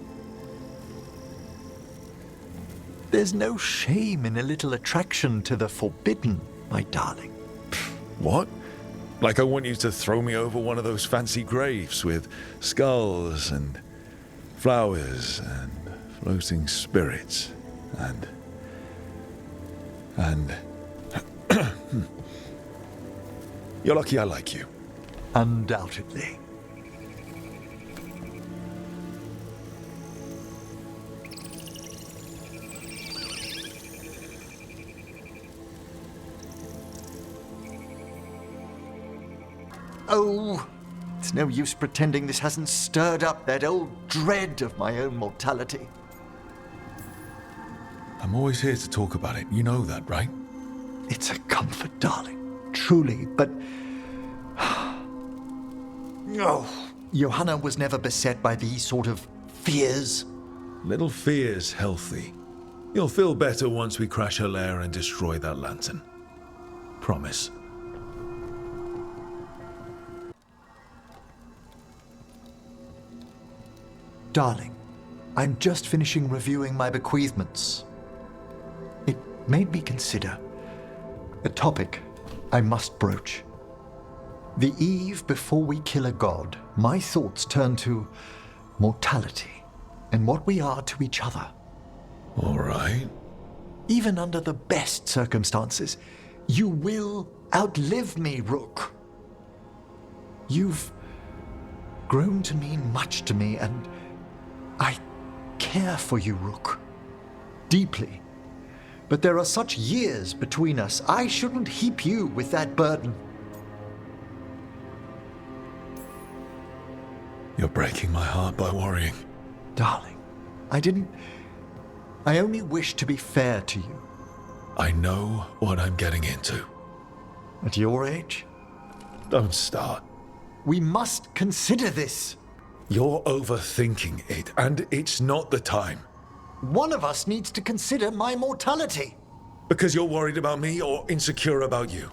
there's no shame in a little attraction to the forbidden, my darling. What? Like I want you to throw me over one of those fancy graves with skulls and flowers and floating spirits and You're lucky I like you. Undoubtedly. Oh, it's no use pretending this hasn't stirred up that old dread of my own mortality. I'm always here to talk about it. You know that, right? It's a comfort, darling. Truly, but... Oh, Johanna was never beset by these sort of fears. Little fear's healthy. You'll feel better once we crash her lair and destroy that lantern. Promise. Darling, I'm just finishing reviewing my bequeathments. It made me consider a topic I must broach. The eve before we kill a god, my thoughts turn to mortality and what we are to each other. All right. Even under the best circumstances, you will outlive me, Rook. You've grown to mean much to me, and I care for you, Rook. Deeply. But there are such years between us, I shouldn't heap you with that burden. You're breaking my heart by worrying. Darling, I only wish to be fair to you. I know what I'm getting into. At your age, Don't start. we must consider this. You're overthinking it, and it's not the time. One of us needs to consider my mortality. Because you're worried about me or insecure about you.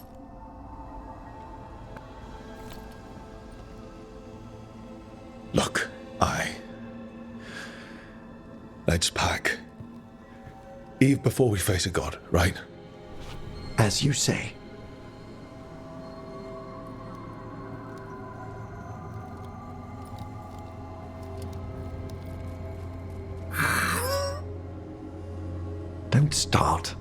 Look, let's pack. Eve before we face a god, right? As you say. Don't start.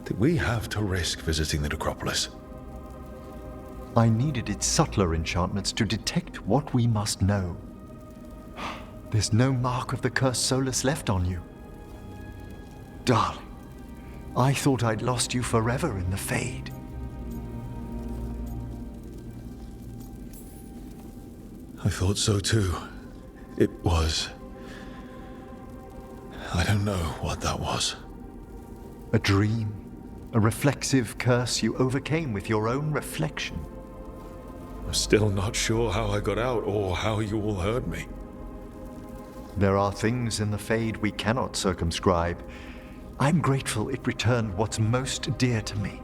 Did we have to risk visiting the necropolis? I needed its subtler enchantments to detect what we must know. There's no mark of the cursed Solus left on you. Darling, I thought I'd lost you forever in the Fade. I thought so too. It was I don't know what that was. A dream? A reflexive curse you overcame with your own reflection? I'm still not sure how I got out or how you all heard me. There are things in the Fade we cannot circumscribe. I'm grateful it returned what's most dear to me.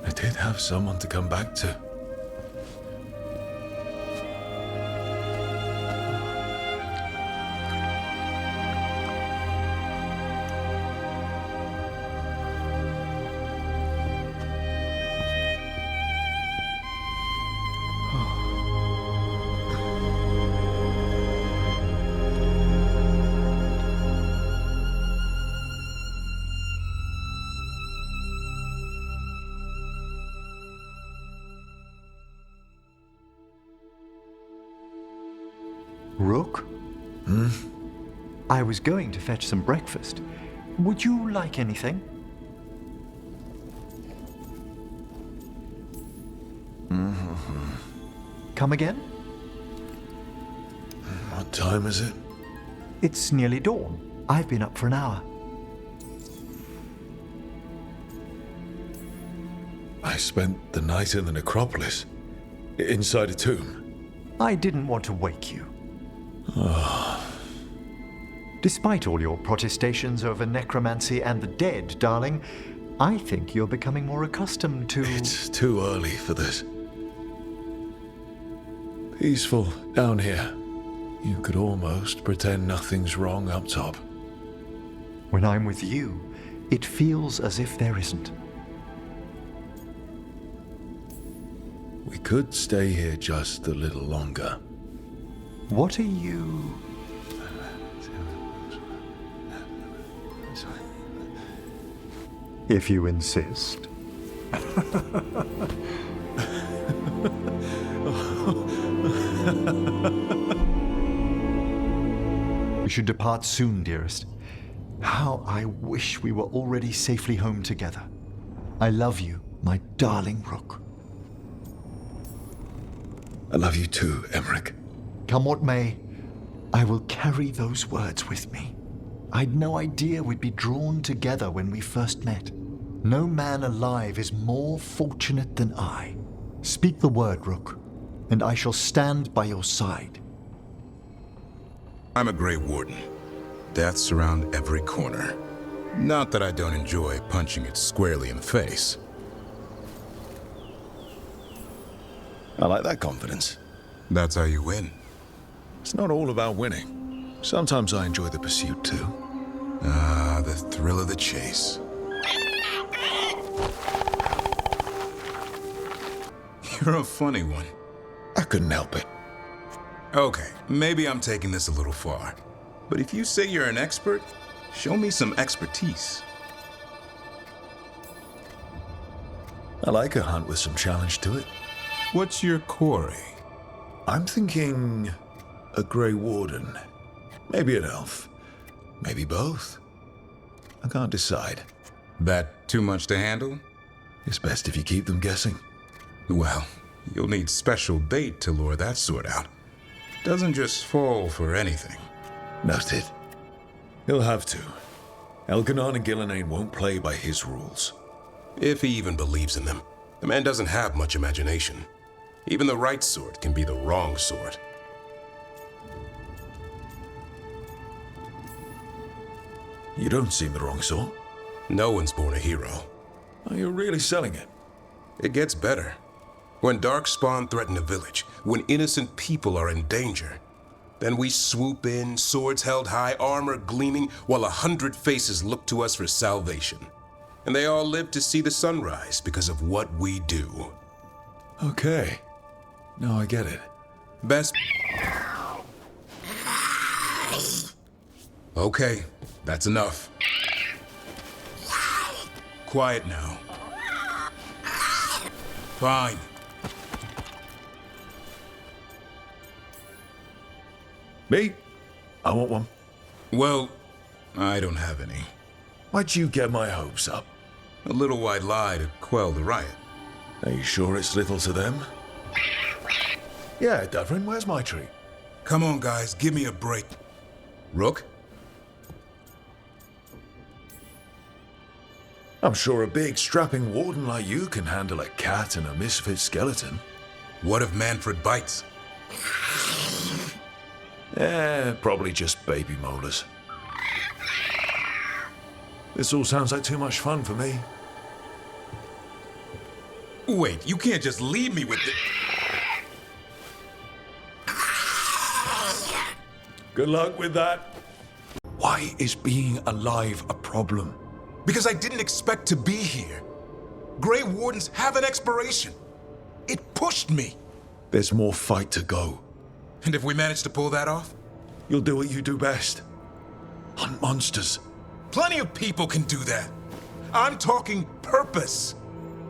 I did have someone to come back to. Rook? I was going to fetch some breakfast. Would you like anything? Come again? What time is it? It's nearly dawn. I've been up for an hour. I spent the night in the necropolis. Inside a tomb. I didn't want to wake you. Despite all your protestations over necromancy and the dead, darling, I think you're becoming more accustomed to... It's too early for this. Peaceful down here. You could almost pretend nothing's wrong up top. When I'm with you, it feels as if there isn't. We could stay here just a little longer. What are you... If you insist. We should depart soon, dearest. How I wish we were already safely home together. I love you, my darling Rook. I love you too, Emmrich. Come what may, I will carry those words with me. I'd no idea we'd be drawn together when we first met. No man alive is more fortunate than I. Speak the word, Rook, and I shall stand by your side. I'm a Grey Warden. Deaths around every corner. Not that I don't enjoy punching it squarely in the face. I like that confidence. That's how you win. It's not all about winning. Sometimes I enjoy the pursuit too. Ah, the thrill of the chase. You're a funny one. I couldn't help it. Okay, maybe I'm taking this a little far. But if you say you're an expert, show me some expertise. I like a hunt with some challenge to it. What's your quarry? I'm thinking a Grey Warden. Maybe an elf. Maybe both. I can't decide. That too much to handle? It's best if you keep them guessing. Well, you'll need special bait to lure that sort out. Doesn't just fall for anything. Noted. He'll have to. Elganon and Gillenane won't play by his rules. If he even believes in them. The man doesn't have much imagination. Even the right sort can be the wrong sort. You don't seem the wrong sort. No one's born a hero. Are you really selling it? It gets better. When Darkspawn threaten a village, when innocent people are in danger, then we swoop in, swords held high, armor gleaming, while 100 faces look to us for salvation. And they all live to see the sunrise because of what we do. Okay. Now I get it. Best... Okay, that's enough. Quiet now. Fine. Me? I want one. Well, I don't have any. Why'd you get my hopes up? A little white lie to quell the riot. Are you sure it's little to them? Yeah, Davrin, where's my tree? Come on, guys, give me a break. Rook? I'm sure a big, strapping warden like you can handle a cat and a misfit skeleton. What if Manfred bites? Probably just baby molars. This all sounds like too much fun for me. Wait, you can't just leave me with it. Good luck with that. Why is being alive a problem? Because I didn't expect to be here. Grey Wardens have an expiration. It pushed me. There's more fight to go. And if we manage to pull that off? You'll do what you do best. Hunt monsters. Plenty of people can do that. I'm talking purpose.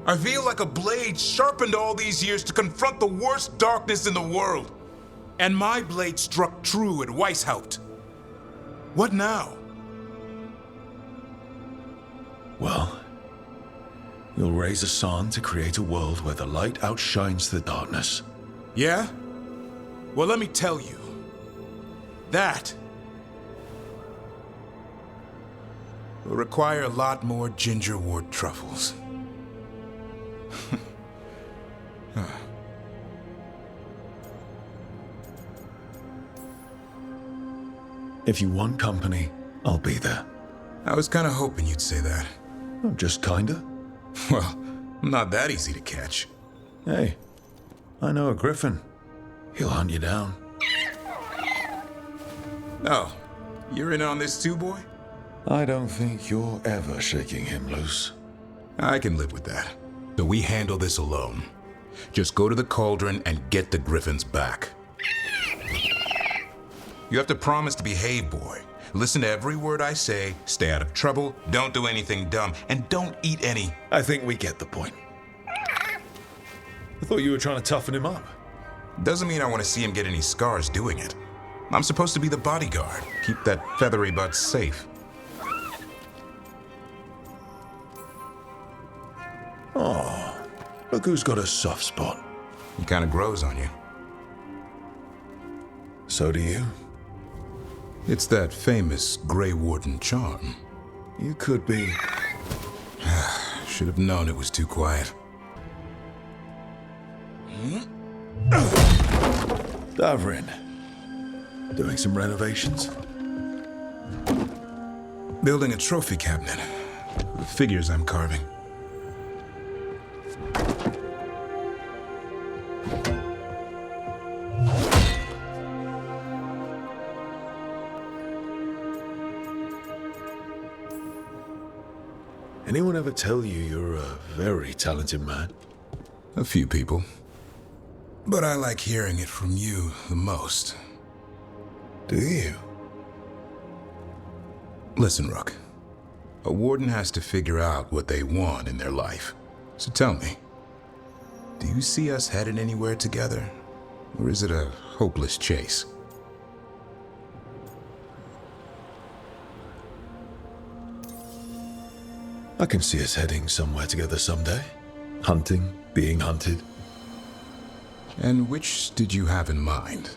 I feel like a blade sharpened all these years to confront the worst darkness in the world. And my blade struck true at Weishaupt. What now? Well, you'll raise a sun to create a world where the light outshines the darkness. Yeah? Well, let me tell you. That will require a lot more gingerwort truffles. If you want company, I'll be there. I was kind of hoping you'd say that. Just kinda. Well, I'm not that easy to catch. Hey, I know a griffin. He'll hunt you down. Oh, you're in on this too, boy? I don't think you're ever shaking him loose. I can live with that. So we handle this alone. Just go to the cauldron and get the griffins back. You have to promise to behave, boy. Listen to every word I say, stay out of trouble, don't do anything dumb, and don't eat any. I think we get the point. I thought you were trying to toughen him up. Doesn't mean I want to see him get any scars doing it. I'm supposed to be the bodyguard, keep that feathery butt safe. Oh, look who's got a soft spot. He kind of grows on you. So do you. It's that famous Grey Warden charm. You could be. Should have known it was too quiet. Davrin. Doing some renovations? Building a trophy cabinet. The figures I'm carving. Anyone ever tell you you're a very talented man? A few people. But I like hearing it from you the most. Do you? Listen, Rook. A warden has to figure out what they want in their life. So tell me, do you see us headed anywhere together? Or is it a hopeless chase? I can see us heading somewhere together someday. Hunting, being hunted. And which did you have in mind?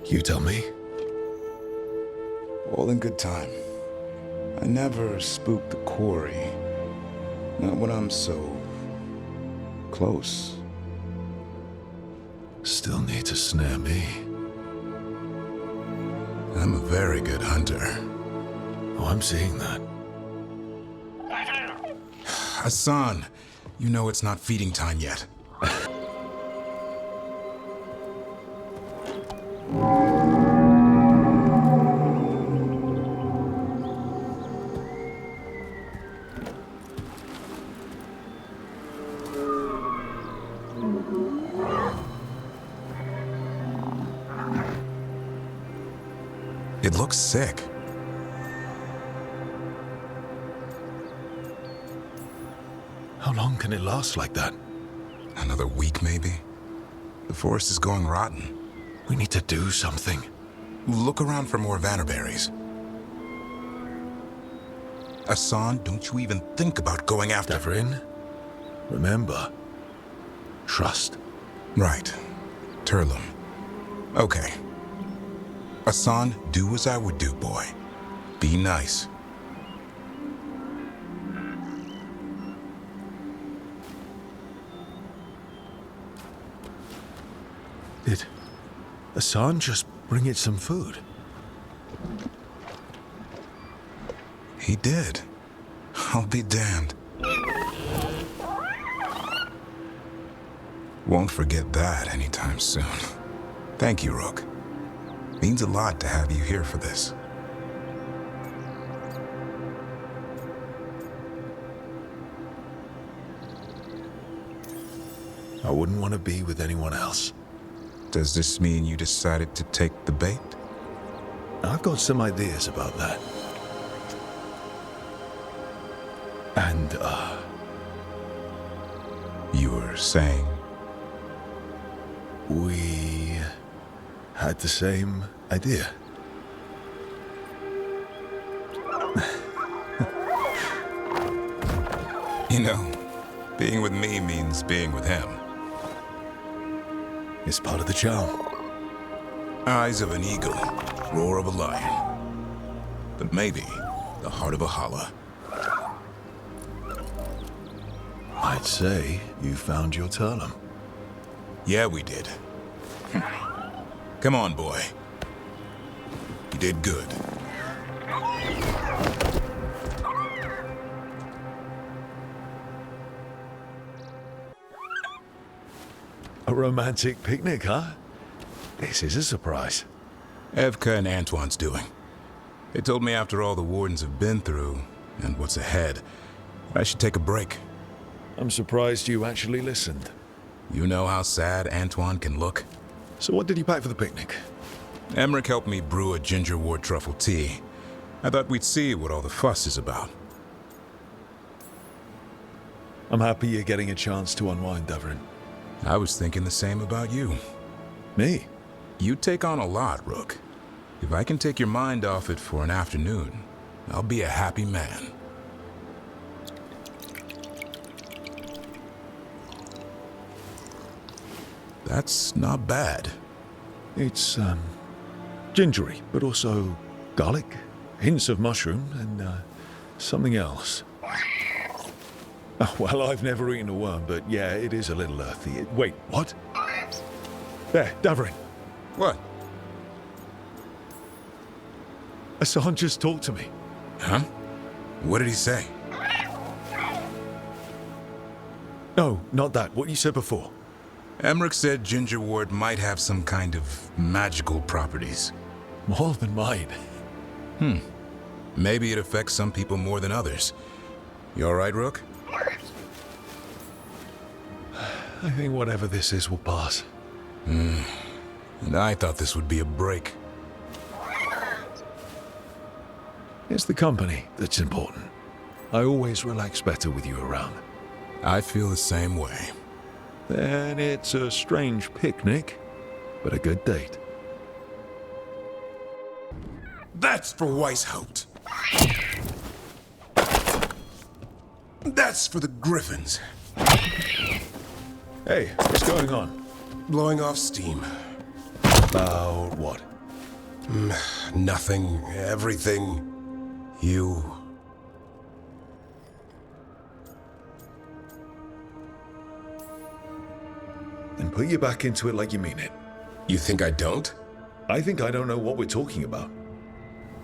You tell me. All in good time. I never spook the quarry. Not when I'm so close. Still need to snare me. I'm a very good hunter. Oh, I'm seeing that. Hassan, you know it's not feeding time yet. It looks sick. How long can it last like that? Another week, maybe? The forest is going rotten. We need to do something. Look around for more vannerberries. Hassan, don't you even think about going after... Davrin, Remember, trust. Right. Turlum. Okay. Hassan, do as I would do, boy. Be nice. Did Hassan just bring it some food? He did. I'll be damned. Won't forget that anytime soon. Thank you, Rook. Means a lot to have you here for this. I wouldn't want to be with anyone else. Does this mean you decided to take the bait? I've got some ideas about that. And, You were saying? we had the same idea. You know, being with me means being with him. It's part of the charm. Eyes of an eagle, roar of a lion. But maybe the heart of a holla. I'd say you found your Turlum. Yeah, we did. Come on, boy. You did good. A romantic picnic, huh? This is a surprise. Evka and Antoine's doing. They told me after all the wardens have been through, and what's ahead, I should take a break. I'm surprised you actually listened. You know how sad Antoine can look? So what did you pack for the picnic? Emmrich helped me brew a ginger wort truffle tea. I thought we'd see what all the fuss is about. I'm happy you're getting a chance to unwind, Davrin. I was thinking the same about you. Me? You take on a lot, Rook. If I can take your mind off it for an afternoon, I'll be a happy man. That's not bad. It's, gingery, but also garlic, hints of mushroom, and, something else. Oh, well, I've never eaten a worm, but yeah, it is a little earthy. Wait, what? There, Davrin. What? Hassan just talked to me. Huh? What did he say? No, not that. What you said before. Emmrich said ginger wort might have some kind of magical properties. More than mine. Maybe it affects some people more than others. You all right, Rook? I think whatever this is will pass. And I thought this would be a break. It's the company that's important. I always relax better with you around. I feel the same way. Then it's a strange picnic, but a good date. That's for Weishaupt. That's for the Griffins. Hey, what's going on? Blowing off steam. About what? Nothing. Everything. You. Then put your back into it like you mean it. You think I don't? I think I don't know what we're talking about.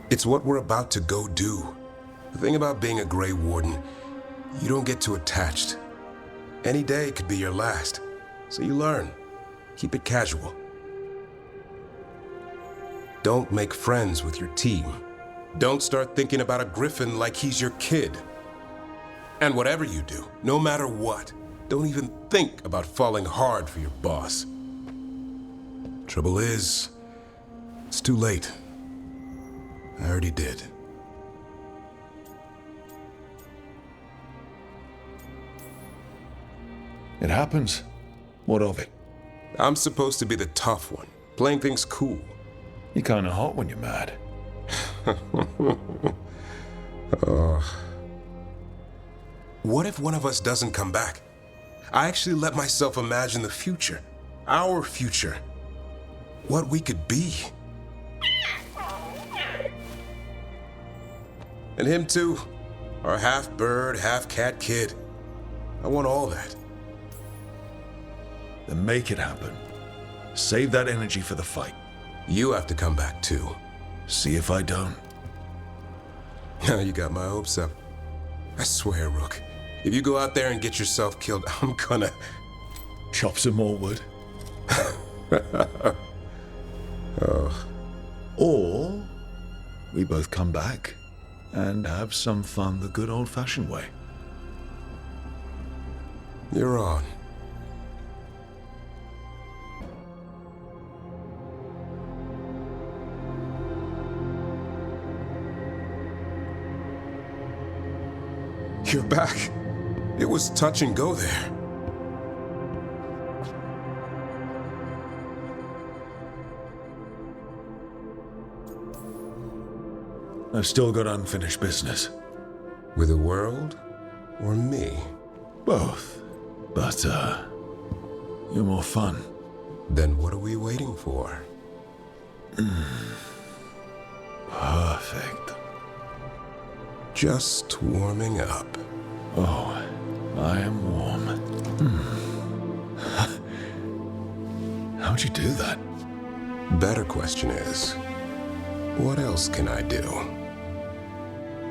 It's what we're about to go do. The thing about being a Grey Warden, you don't get too attached. Any day could be your last. So you learn. Keep it casual. Don't make friends with your team. Don't start thinking about a Griffin like he's your kid. And whatever you do, no matter what, don't even think about falling hard for your boss. Trouble is, it's too late. I already did. It happens. What of it? I'm supposed to be the tough one, playing things cool. You're kinda hot when you're mad. What if one of us doesn't come back? I actually let myself imagine the future. Our future. What we could be. And him too. Our half-bird, half-cat kid. I want all that. Then make it happen. Save that energy for the fight. You have to come back too. See if I don't. Now you got my hopes up. I swear, Rook, if you go out there and get yourself killed, I'm gonna... Chop some more wood. Oh. Or we both come back and have some fun the good old-fashioned way. You're on. You're back. It was touch and go there. I've still got unfinished business. With the world or me? Both. But, you're more fun. Then what are we waiting for? Perfect. Just warming up. Oh, I am warm. How'd you do that? Better question is, what else can I do?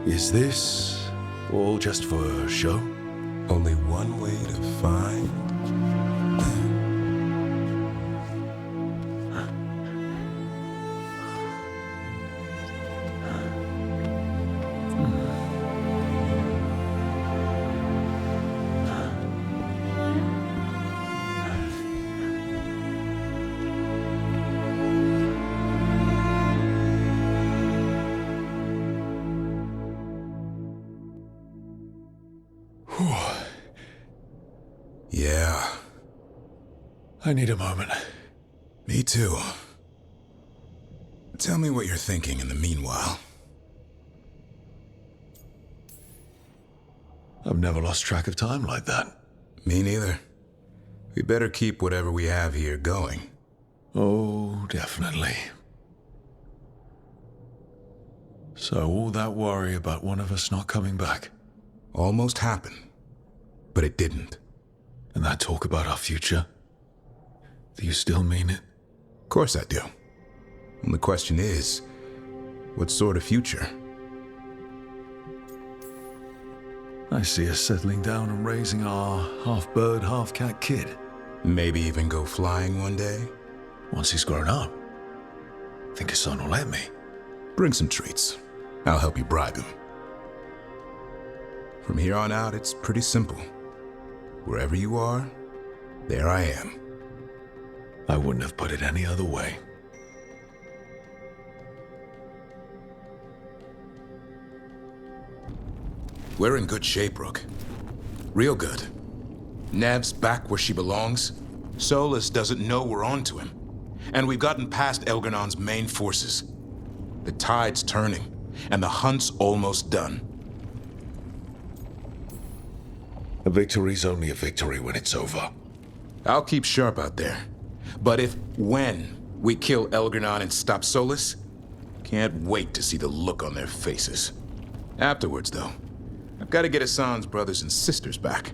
Is this all just for show? Only one way to find... Yeah. I need a moment. Me too. Tell me what you're thinking in the meanwhile. I've never lost track of time like that. Me neither. We better keep whatever we have here going. Oh, definitely. So all that worry about one of us not coming back. Almost happened, but it didn't. And that talk about our future. Do you still mean it? Of course I do. And the question is, what sort of future? I see us settling down and raising our half-bird, half-cat kid. Maybe even go flying one day? Once he's grown up. Think his son will let me. Bring some treats. I'll help you bribe him. From here on out, it's pretty simple. Wherever you are, there I am. I wouldn't have put it any other way. We're in good shape, Rook. Real good. Neve's back where she belongs. Solus doesn't know we're on to him. And we've gotten past Elgernon's main forces. The tide's turning, and the hunt's almost done. A victory's only a victory when it's over. I'll keep sharp out there. But when we kill Elgernon and stop Solus, can't wait to see the look on their faces. Afterwards, though, I've got to get Hassan's brothers and sisters back.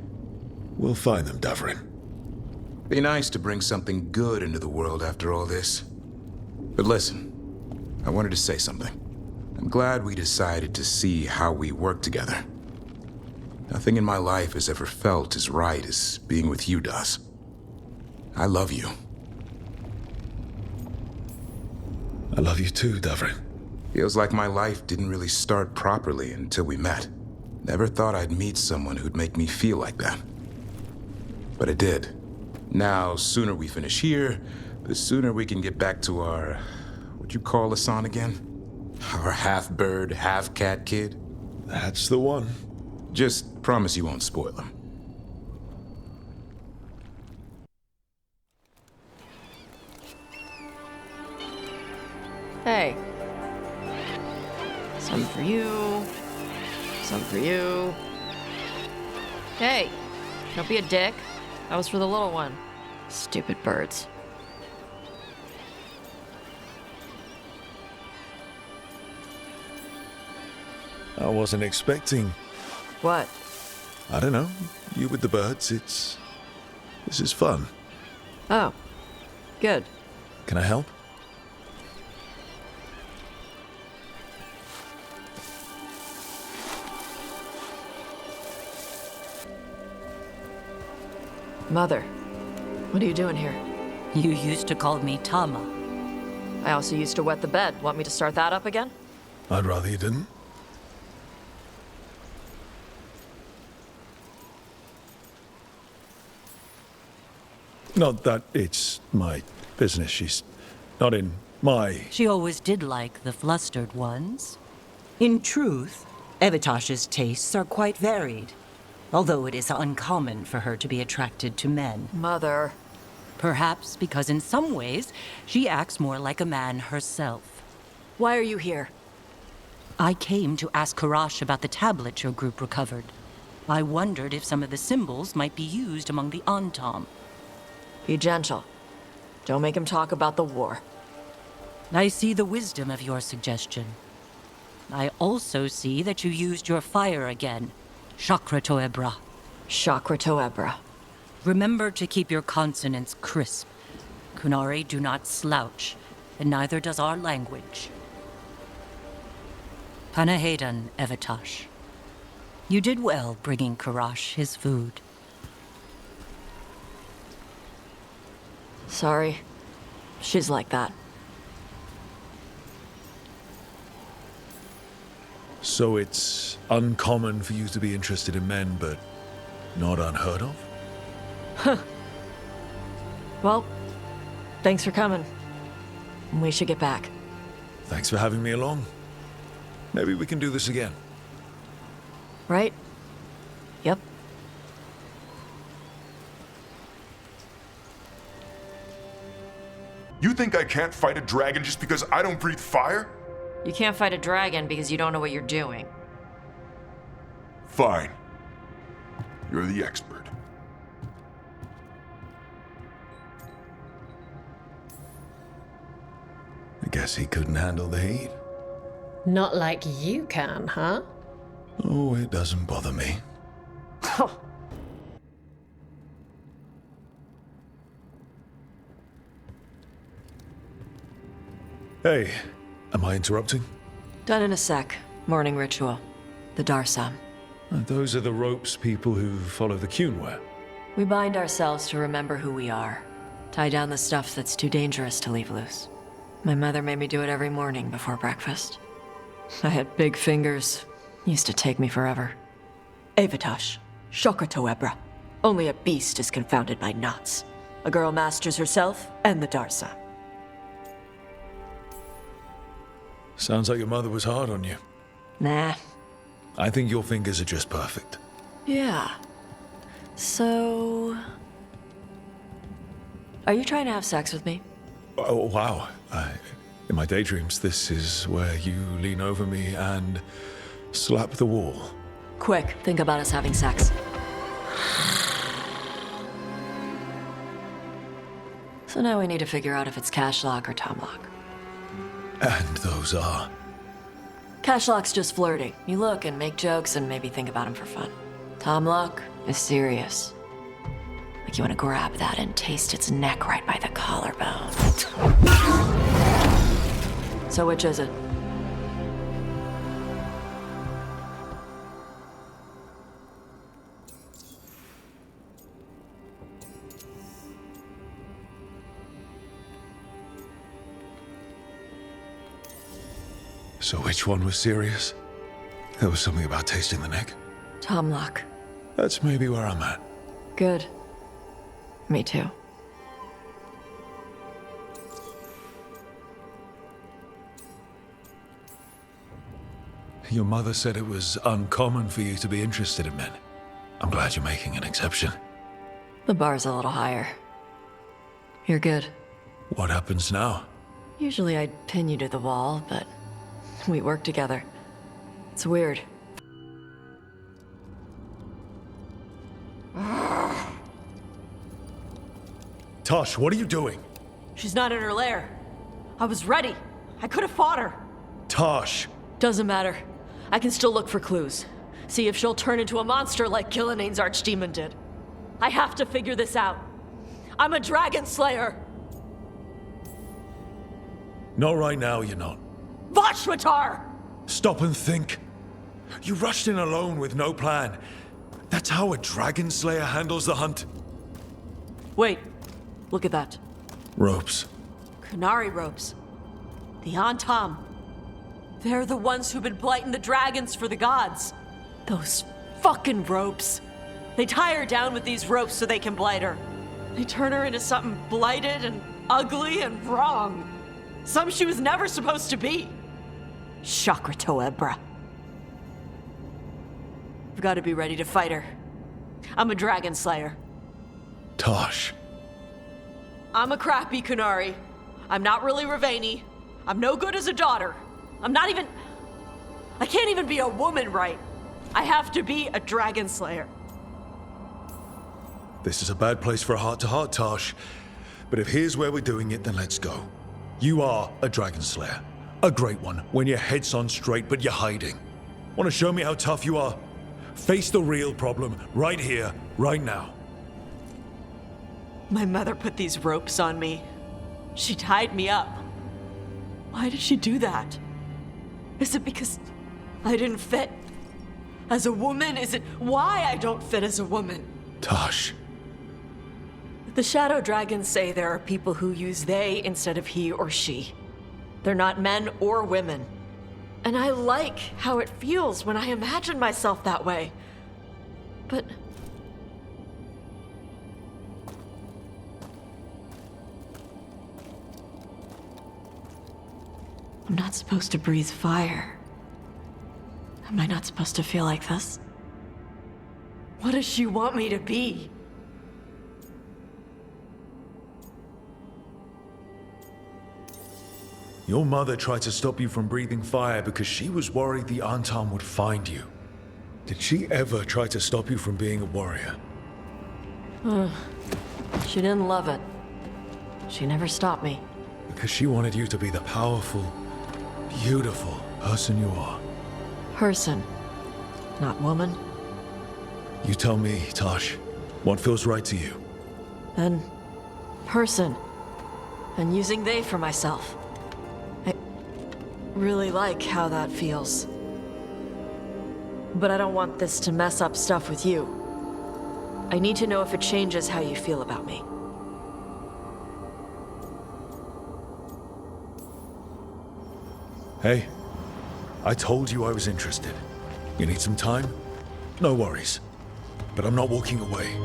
We'll find them, Davrin. Be nice to bring something good into the world after all this. But listen, I wanted to say something. I'm glad we decided to see how we work together. Nothing in my life has ever felt as right as being with you does. I love you. I love you too, Davrin. Feels like my life didn't really start properly until we met. Never thought I'd meet someone who'd make me feel like that. But it did. Now, sooner we finish here, the sooner we can get back to our... what'd you call Hassan again? Our half-bird, half-cat kid? That's the one. Just promise you won't spoil him. Hey. Some for you. Some for you. Hey, don't be a dick. That was for the little one. Stupid birds. I wasn't expecting. What? I don't know. You with the birds, this is fun. Oh. Good. Can I help? Mother, what are you doing here? You used to call me Tama. I also used to wet the bed. Want me to start that up again? I'd rather you didn't. Not that it's my business. She's not in my... She always did like the flustered ones. In truth, Evitash's tastes are quite varied, although it is uncommon for her to be attracted to men. Mother. Perhaps because in some ways, she acts more like a man herself. Why are you here? I came to ask Karash about the tablet your group recovered. I wondered if some of the symbols might be used among the Antam. Be gentle. Don't make him talk about the war. I see the wisdom of your suggestion. I also see that you used your fire again. Chakra Toebra. Chakra Toebra. Remember to keep your consonants crisp. Kunari do not slouch, and neither does our language. Panahedan, Evitash. You did well bringing Karash his food. Sorry. She's like that. So it's uncommon for you to be interested in men, but not unheard of? Huh. Well, thanks for coming. We should get back. Thanks for having me along. Maybe we can do this again. Right? Yep. You think I can't fight a dragon just because I don't breathe fire? You can't fight a dragon because you don't know what you're doing. Fine. You're the expert. I guess he couldn't handle the heat. Not like you can, huh? Oh, it doesn't bother me. Hey, am I interrupting? Done in a sec. Morning ritual. The Darsam. Those are the ropes people who follow the Qun wear. We bind ourselves to remember who we are. Tie down the stuff that's too dangerous to leave loose. My mother made me do it every morning before breakfast. I had big fingers. Used to take me forever. Evitash. Chakra Toebra. Only a beast is confounded by knots. A girl masters herself and the Darsam. Sounds like your mother was hard on you. Nah. I think your fingers are just perfect. Yeah. So... Are you trying to have sex with me? Oh, wow. In my daydreams, this is where you lean over me and slap the wall. Quick, think about us having sex. So now we need to figure out if it's Cashlock or Tomlock. And those are? Cashlock's just flirting. You look and make jokes and maybe think about him for fun. Tomlock is serious. Like you want to grab that and taste its neck right by the collarbone. So which is it? So which one was serious? There was something about tasting the neck. Tomlock. That's maybe where I'm at. Good. Me too. Your mother said it was uncommon for you to be interested in men. I'm glad you're making an exception. The bar's a little higher. You're good. What happens now? Usually I'd pin you to the wall, but we work together. It's weird. Taash, what are you doing? She's not in her lair. I was ready. I could have fought her. Taash! Doesn't matter. I can still look for clues. See if she'll turn into a monster like Kil'jaenain's archdemon did. I have to figure this out. I'm a dragon slayer. Not right now, you're not. Vashwatar! Stop and think. You rushed in alone with no plan. That's how a dragon slayer handles the hunt. Wait. Look at that. Ropes. Qunari ropes. The Antam. They're the ones who've been blighting the dragons for the gods. Those fucking ropes. They tie her down with these ropes so they can blight her. They turn her into something blighted and ugly and wrong. Something she was never supposed to be. Chakra Toebra. I've got to be ready to fight her. I'm a dragon slayer. Taash. I'm a crappy Qunari. I'm not really Ravani. I'm no good as a daughter. I can't even be a woman right. I have to be a dragon slayer. This is a bad place for a heart-to-heart, Taash. But if here's where we're doing it, then let's go. You are a dragon slayer. A great one, when your head's on straight, but you're hiding. Want to show me how tough you are? Face the real problem, right here, right now. My mother put these ropes on me. She tied me up. Why did she do that? Is it because I didn't fit as a woman? Is it why I don't fit as a woman? Taash. The Shadow Dragons say there are people who use they instead of he or she. They're not men or women. And I like how it feels when I imagine myself that way. But I'm not supposed to breathe fire. Am I not supposed to feel like this? What does she want me to be? Your mother tried to stop you from breathing fire because she was worried the Antam would find you. Did she ever try to stop you from being a warrior? She didn't love it. She never stopped me. Because she wanted you to be the powerful, beautiful person you are. Person, not woman. You tell me, Taash, what feels right to you? Then, person. And using they for myself. I really like how that feels. But I don't want this to mess up stuff with you. I need to know if it changes how you feel about me. Hey, I told you I was interested. You need some time? No worries. But I'm not walking away.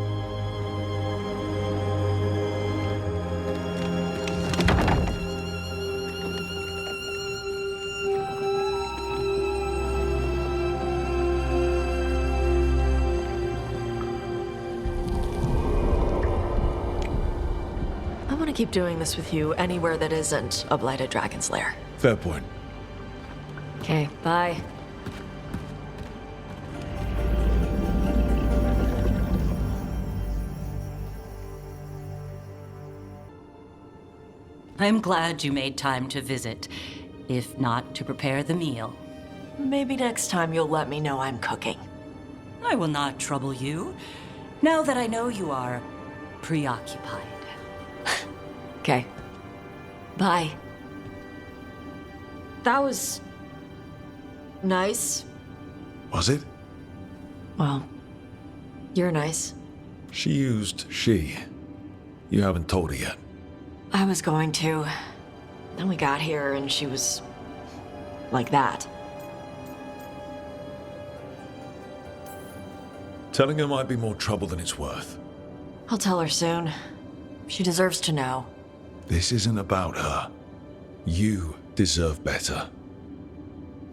I want to keep doing this with you anywhere that isn't a blighted dragon's lair. Fair point. Okay, bye. I'm glad you made time to visit, if not to prepare the meal. Maybe next time you'll let me know I'm cooking. I will not trouble you, now that I know you are preoccupied. Okay. Bye. That was nice. Was it? Well, you're nice. She used she. You haven't told her yet. I was going to. Then we got here and she was like that. Telling her might be more trouble than it's worth. I'll tell her soon. She deserves to know. This isn't about her. You deserve better.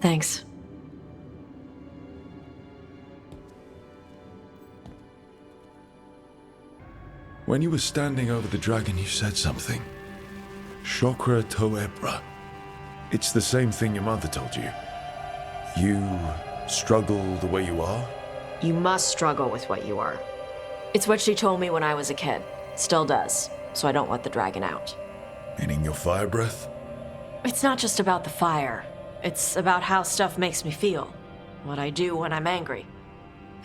Thanks. When you were standing over the dragon, you said something. Chakra Toebra. It's the same thing your mother told you. You struggle the way you are? You must struggle with what you are. It's what she told me when I was a kid. Still does. so I don't let the dragon out. Meaning your fire breath? It's not just about the fire. It's about how stuff makes me feel. What I do when I'm angry.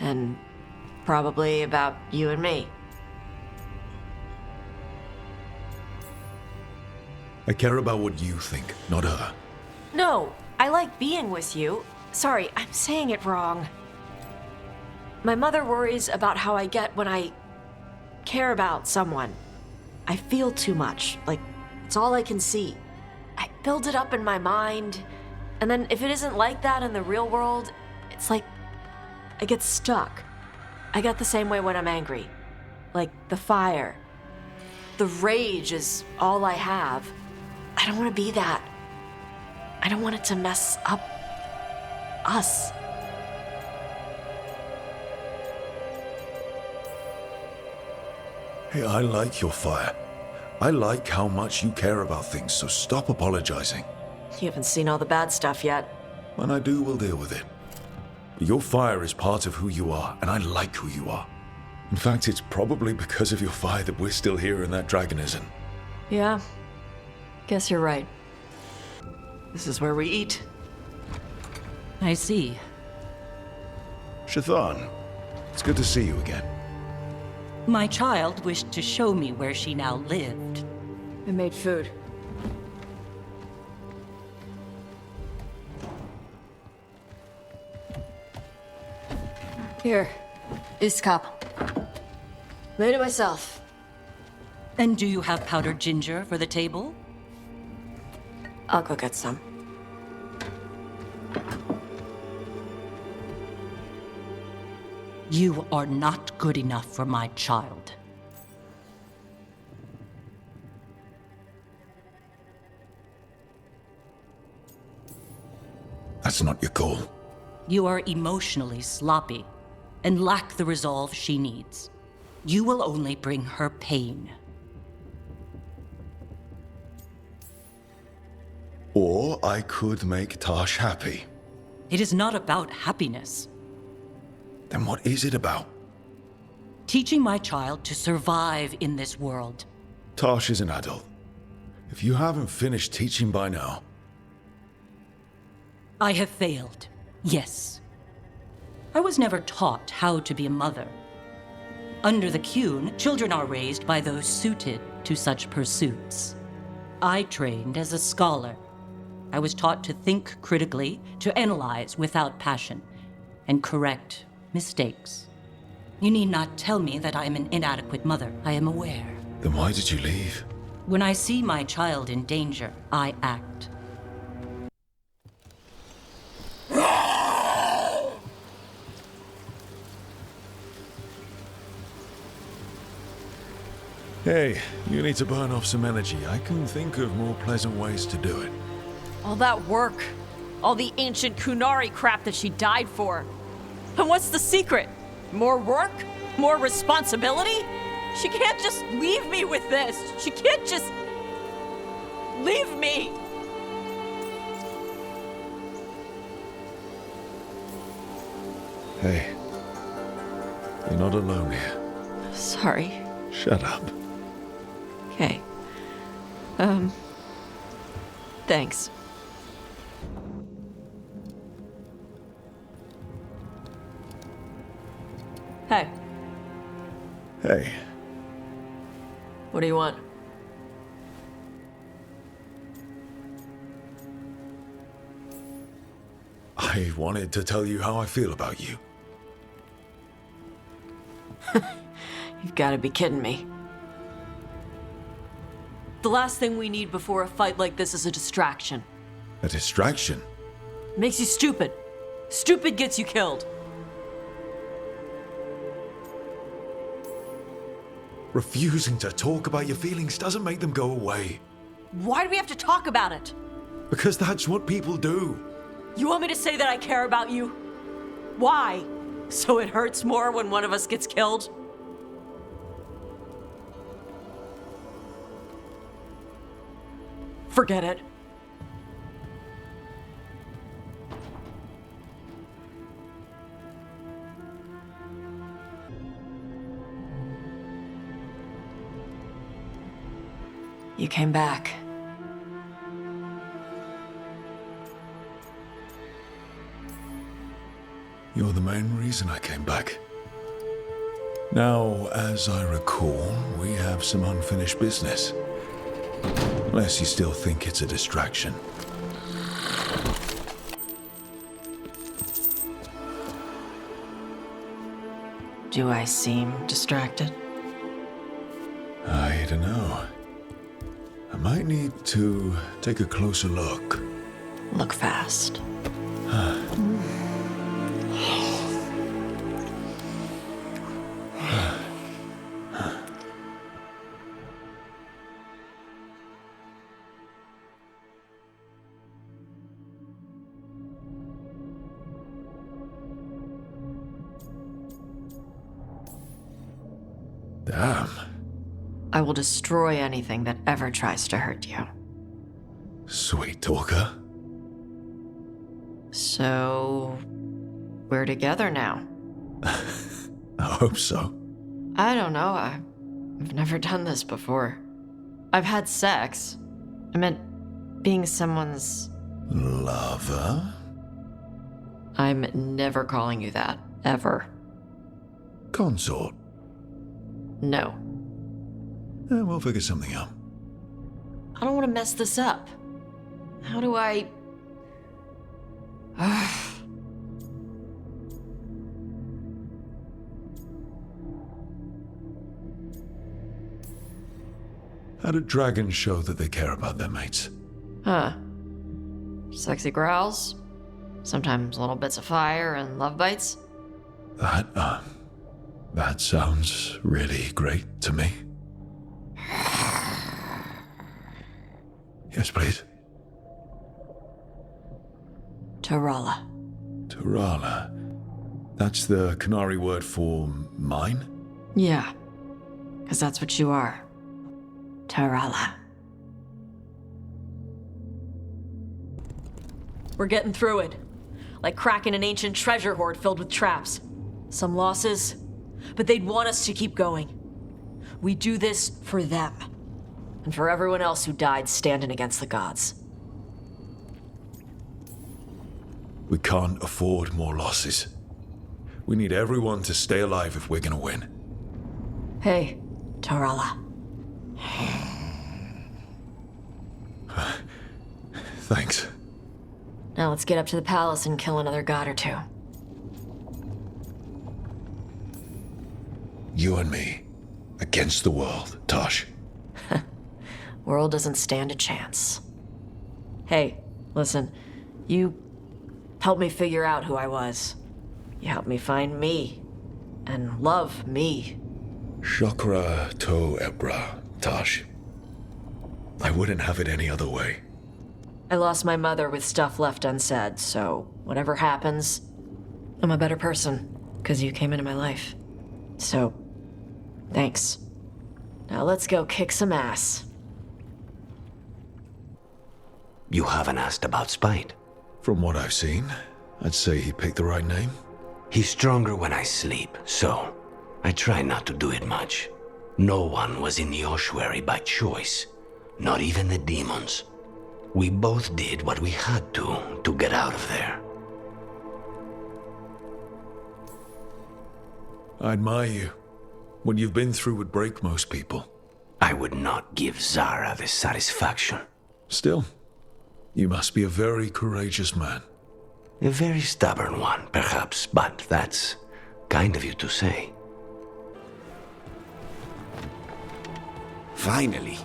And probably about you and me. I care about what you think, not her. No, I like being with you. Sorry, I'm saying it wrong. My mother worries about how I get when I care about someone. I feel too much, like it's all I can see. I build it up in my mind, and then if it isn't like that in the real world, it's like I get stuck. I get the same way when I'm angry. Like the fire. The rage is all I have. I don't want to be that. I don't want it to mess up us. Hey, I like your fire. I like how much you care about things, so stop apologizing. You haven't seen all the bad stuff yet. When I do, we'll deal with it. Your fire is part of who you are, and I like who you are. In fact, it's probably because of your fire that we're still here and that dragon isn't. Yeah, guess you're right. This is where we eat. I see. Shathan, it's good to see you again. My child wished to show me where she now lived. I made food. Here, this cup. Made it myself. And do you have powdered ginger for the table? I'll go get some. You are not good enough for my child. That's not your goal. You are emotionally sloppy and lack the resolve she needs. You will only bring her pain. Or I could make Taash happy. It is not about happiness. Then what is it about? Teaching my child to survive in this world. Taash is an adult. If you haven't finished teaching by now... I have failed, yes. I was never taught how to be a mother. Under the Qun, children are raised by those suited to such pursuits. I trained as a scholar. I was taught to think critically, to analyze without passion, and correct mistakes. You need not tell me that I am an inadequate mother. I am aware. Then why did you leave? When I see my child in danger, I act. Hey, you need to burn off some energy. I can think of more pleasant ways to do it. All that work. All the ancient Kunari crap that she died for. And what's the secret? More work? More responsibility? She can't just leave me with this. She can't just... leave me. Hey, you're not alone here. Sorry. Shut up. Okay. Thanks. Hey, Hey, what do you want? I wanted to tell you how I feel about you. You've got to be kidding me. The last thing we need before a fight like this is a distraction. A distraction? Makes you stupid. Stupid gets you killed. Refusing to talk about your feelings doesn't make them go away. Why do we have to talk about it? Because that's what people do. You want me to say that I care about you? Why? So it hurts more when one of us gets killed? Forget it. you came back. You're the main reason I came back. Now, as I recall, we have some unfinished business. Unless you still think it's a distraction. Do I seem distracted? I don't know. I might need to take a closer look. Look fast. Damn. I will destroy anything that ever tries to hurt you. Sweet talker. So, we're together now. I hope so. I don't know. I've never done this before. I've had sex. I meant being someone's... Lover? I'm never calling you that. Ever. Consort? No. We'll figure something out. I don't want to mess this up. How do I... How do dragons show that they care about their mates? Huh. Sexy growls. Sometimes little bits of fire and love bites. That sounds really great to me. Yes, please. Tarala. Tarala. That's the Canary word for mine? Yeah. Because that's what you are. Tarala. We're getting through it. Like cracking an ancient treasure hoard filled with traps. Some losses, but they'd want us to keep going. We do this for them. And for everyone else who died standing against the gods. We can't afford more losses. We need everyone to stay alive if we're gonna win. Hey, Tarala. Thanks. Now let's get up to the palace and kill another god or two. You and me, against the world, Taash. World doesn't stand a chance. Hey, listen, you helped me figure out who I was. You helped me find me, and love me. Chakra to Ebra, Taash. I wouldn't have it any other way. I lost my mother with stuff left unsaid, so whatever happens, I'm a better person, because you came into my life. So, thanks. Now let's go kick some ass. You haven't asked about Spite. From what I've seen, I'd say he picked the right name. He's stronger when I sleep, so I try not to do it much. No one was in the ossuary by choice, not even the demons. We both did what we had to get out of there. I admire you. What you've been through would break most people. I would not give Zara the satisfaction. Still, you must be a very courageous man. A very stubborn one, perhaps, but that's kind of you to say. Finally.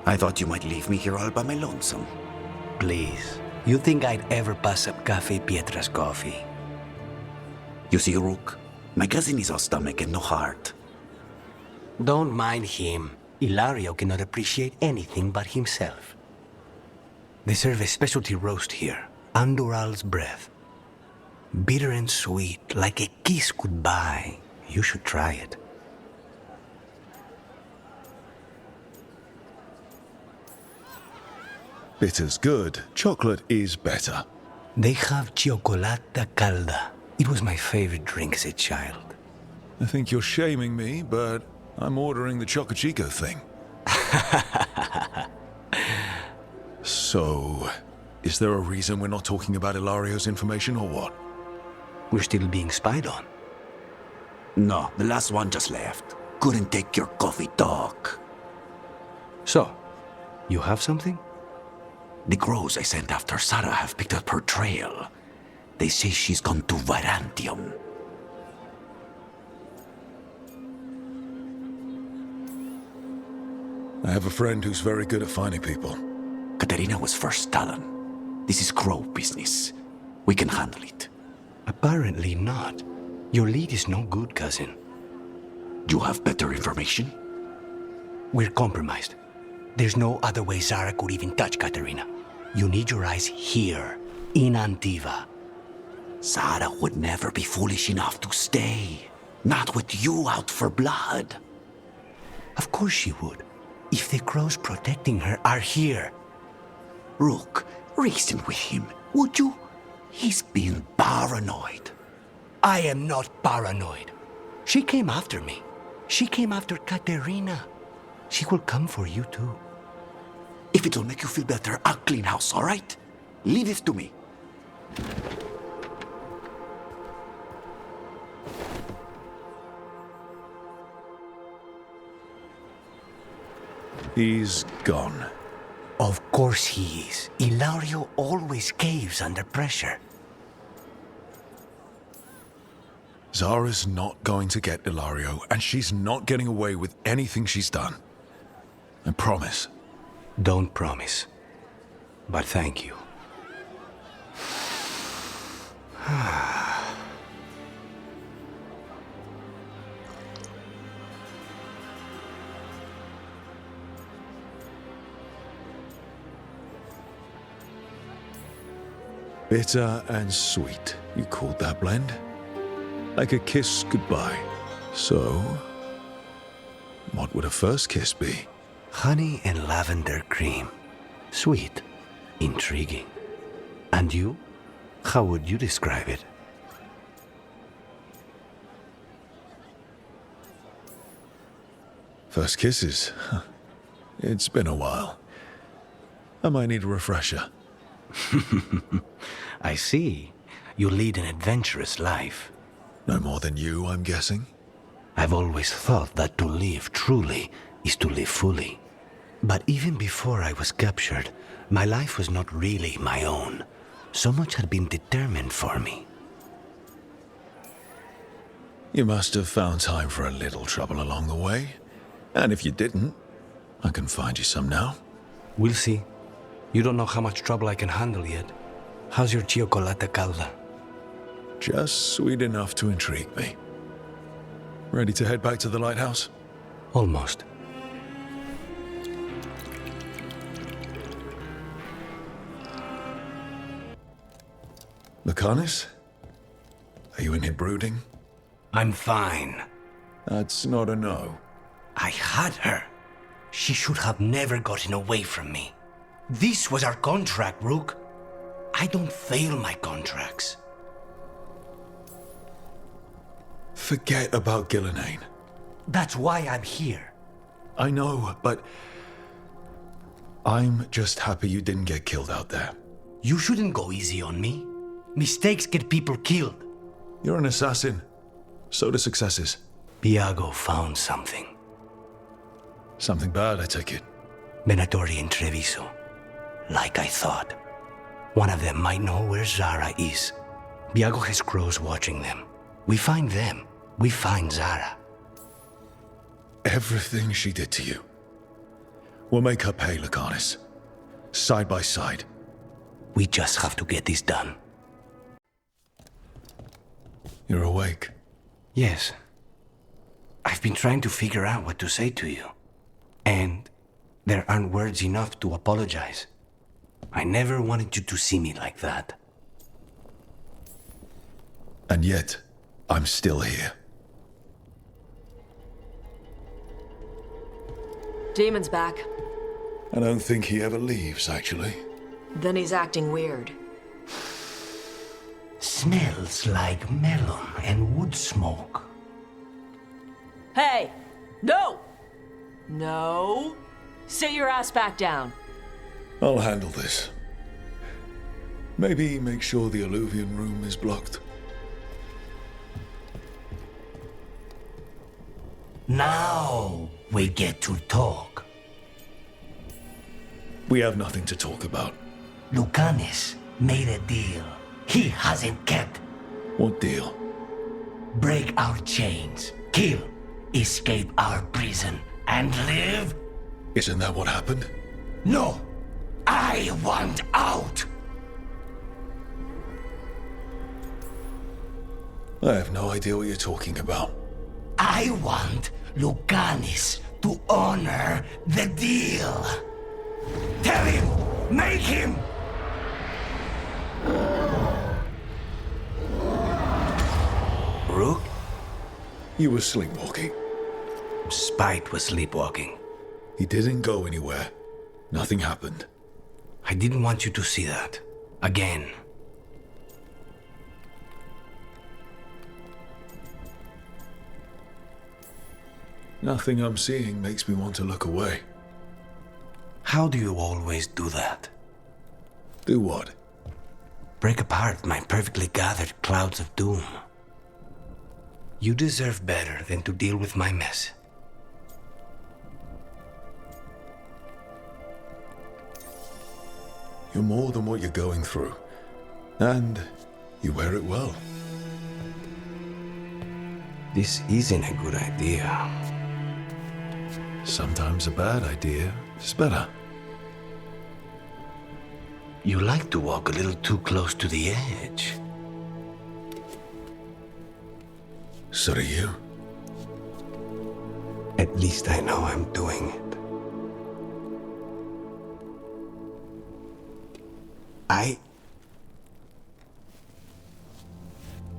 I thought you might leave me here all by my lonesome. Please. You think I'd ever pass up Cafe Pietra's coffee? You see, Rook, my cousin is all stomach and no heart. Don't mind him. Ilario cannot appreciate anything but himself. They serve a specialty roast here, Andoral's breath. Bitter and sweet, like a kiss goodbye. You should try it. Bitter's good. Chocolate is better. They have Cioccolata Calda. It was my favorite drink as a child. I think you're shaming me, but I'm ordering the Choco Chico thing. So, is there a reason we're not talking about Ilario's information or what? We're still being spied on. No, the last one just left. Couldn't take your coffee talk. So, you have something? The crows I sent after Sarah have picked up her trail. They say she's gone to Virantium. I have a friend who's very good at finding people. Katerina was first Talon. This is crow business. We can handle it. Apparently not. Your lead is no good, cousin. You have better information? We're compromised. There's no other way Zara could even touch Katerina. You need your eyes here, in Antiva. Zara would never be foolish enough to stay. Not with you out for blood. Of course she would. If the crows protecting her are here. Rook, reason with him, would you? He's being paranoid. I am not paranoid. She came after me. She came after Katerina. She will come for you too. If it'll make you feel better, I'll clean house, all right? Leave this to me. He's gone. Of course he is. Ilario always caves under pressure. Zara's not going to get Ilario, and she's not getting away with anything she's done. I promise. Don't promise. But thank you. Bitter and sweet, you called that blend? Like a kiss goodbye. So, what would a first kiss be? Honey and lavender cream. Sweet. Intriguing. And you? How would you describe it? First kisses? It's been a while. I might need a refresher. I see. You lead an adventurous life. No more than you, I'm guessing? I've always thought that to live truly is to live fully. But even before I was captured, my life was not really my own. So much had been determined for me. You must have found time for a little trouble along the way. And if you didn't, I can find you some now. We'll see. You don't know how much trouble I can handle yet. How's your chocolate calda? Just sweet enough to intrigue me. Ready to head back to the lighthouse? Almost. Lucanis? Are you in here brooding? I'm fine. That's not a no. I had her. She should have never gotten away from me. This was our contract, Rook. I don't fail my contracts. Forget about Gillenane. That's why I'm here. I know, but I'm just happy you didn't get killed out there. You shouldn't go easy on me. Mistakes get people killed. You're an assassin. So do successes. Biago found something. Something bad, I take it. Venatori and Treviso. Like I thought. One of them might know where Zara is. Biago has crows watching them. We find them. We find Zara. Everything she did to you. We'll make her pay, Lucanis. Side by side. We just have to get this done. You're awake? Yes. I've been trying to figure out what to say to you. And there aren't words enough to apologize. I never wanted you to see me like that. And yet, I'm still here. Demon's back. I don't think he ever leaves, actually. Then he's acting weird. Smells like melon and wood smoke. Hey! No! No! Sit your ass back down. I'll handle this. Maybe make sure the alluvian room is blocked. Now we get to talk. We have nothing to talk about. Lucanis made a deal he hasn't kept. What deal? Break our chains, kill, escape our prison, and live? Isn't that what happened? No! I want out! I have no idea what you're talking about. I want Lucanis to honor the deal. Tell him! Make him! Rook? You were sleepwalking. Spite was sleepwalking. He didn't go anywhere. Nothing happened. I didn't want you to see that. Again. Nothing I'm seeing makes me want to look away. How do you always do that? Do what? Break apart my perfectly gathered clouds of doom. You deserve better than to deal with my mess. You're more than what you're going through. And you wear it well. This isn't a good idea. Sometimes a bad idea is better. You like to walk a little too close to the edge. So do you. At least I know I'm doing it. I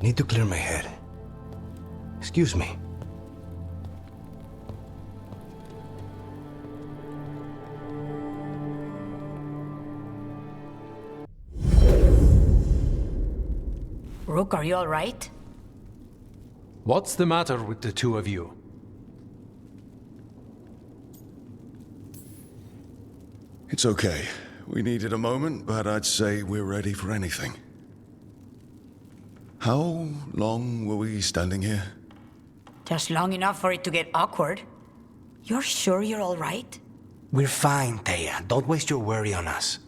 need to clear my head. Excuse me. Rook, are you all right? What's the matter with the two of you? It's okay. We needed a moment, but I'd say we're ready for anything. How long were we standing here? Just long enough for it to get awkward. You're sure you're all right? We're fine, Taya. Don't waste your worry on us.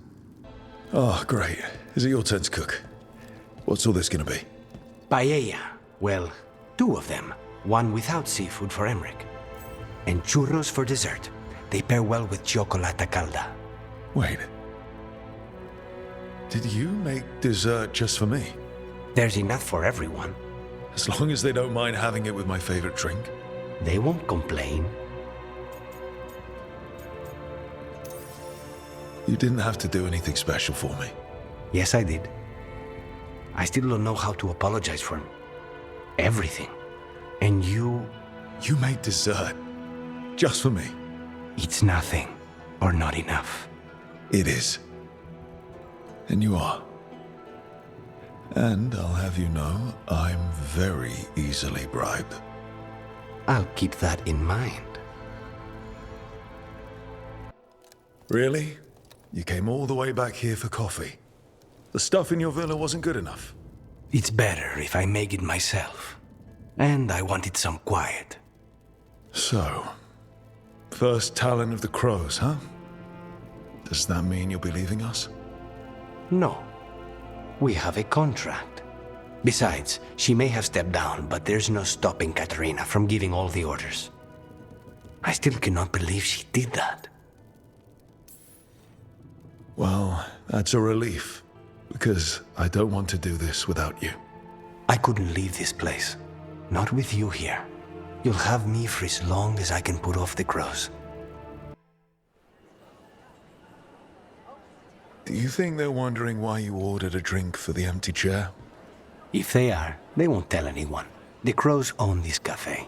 Oh, great. Is it your turn to cook? What's all this gonna be? Paella. Well, 2 of them. One without seafood for Emmrich. And churros for dessert. They pair well with chocolate calda. Wait. Did you make dessert just for me? There's enough for everyone. As long as they don't mind having it with my favorite drink. They won't complain. You didn't have to do anything special for me. Yes, I did. I still don't know how to apologize for everything. And you... You made dessert. Just for me. It's nothing. Or not enough. It is. And you are. And I'll have you know, I'm very easily bribed. I'll keep that in mind. Really? You came all the way back here for coffee? The stuff in your villa wasn't good enough? It's better if I make it myself. And I wanted some quiet. So, first Talon of the Crows, huh? Does that mean you'll be leaving us? No. We have a contract. Besides, she may have stepped down, but there's no stopping Katerina from giving all the orders. I still cannot believe she did that. Well, that's a relief, because I don't want to do this without you. I couldn't leave this place. Not with you here. You'll have me for as long as I can put off the crows. Do you think they're wondering why you ordered a drink for the empty chair? If they are, they won't tell anyone. The crows own this cafe.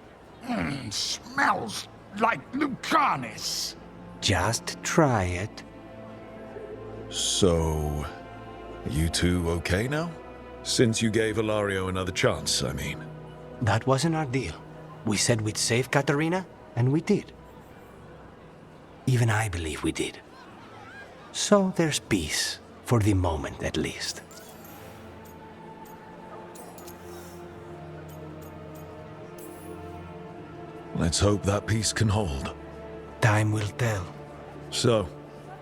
Smells like Lucanis. Just try it. So, are you two okay now? Since you gave Ilario another chance, I mean. That wasn't our deal. We said we'd save Katerina, and we did. Even I believe we did. So there's peace, for the moment at least. Let's hope that peace can hold. Time will tell. So,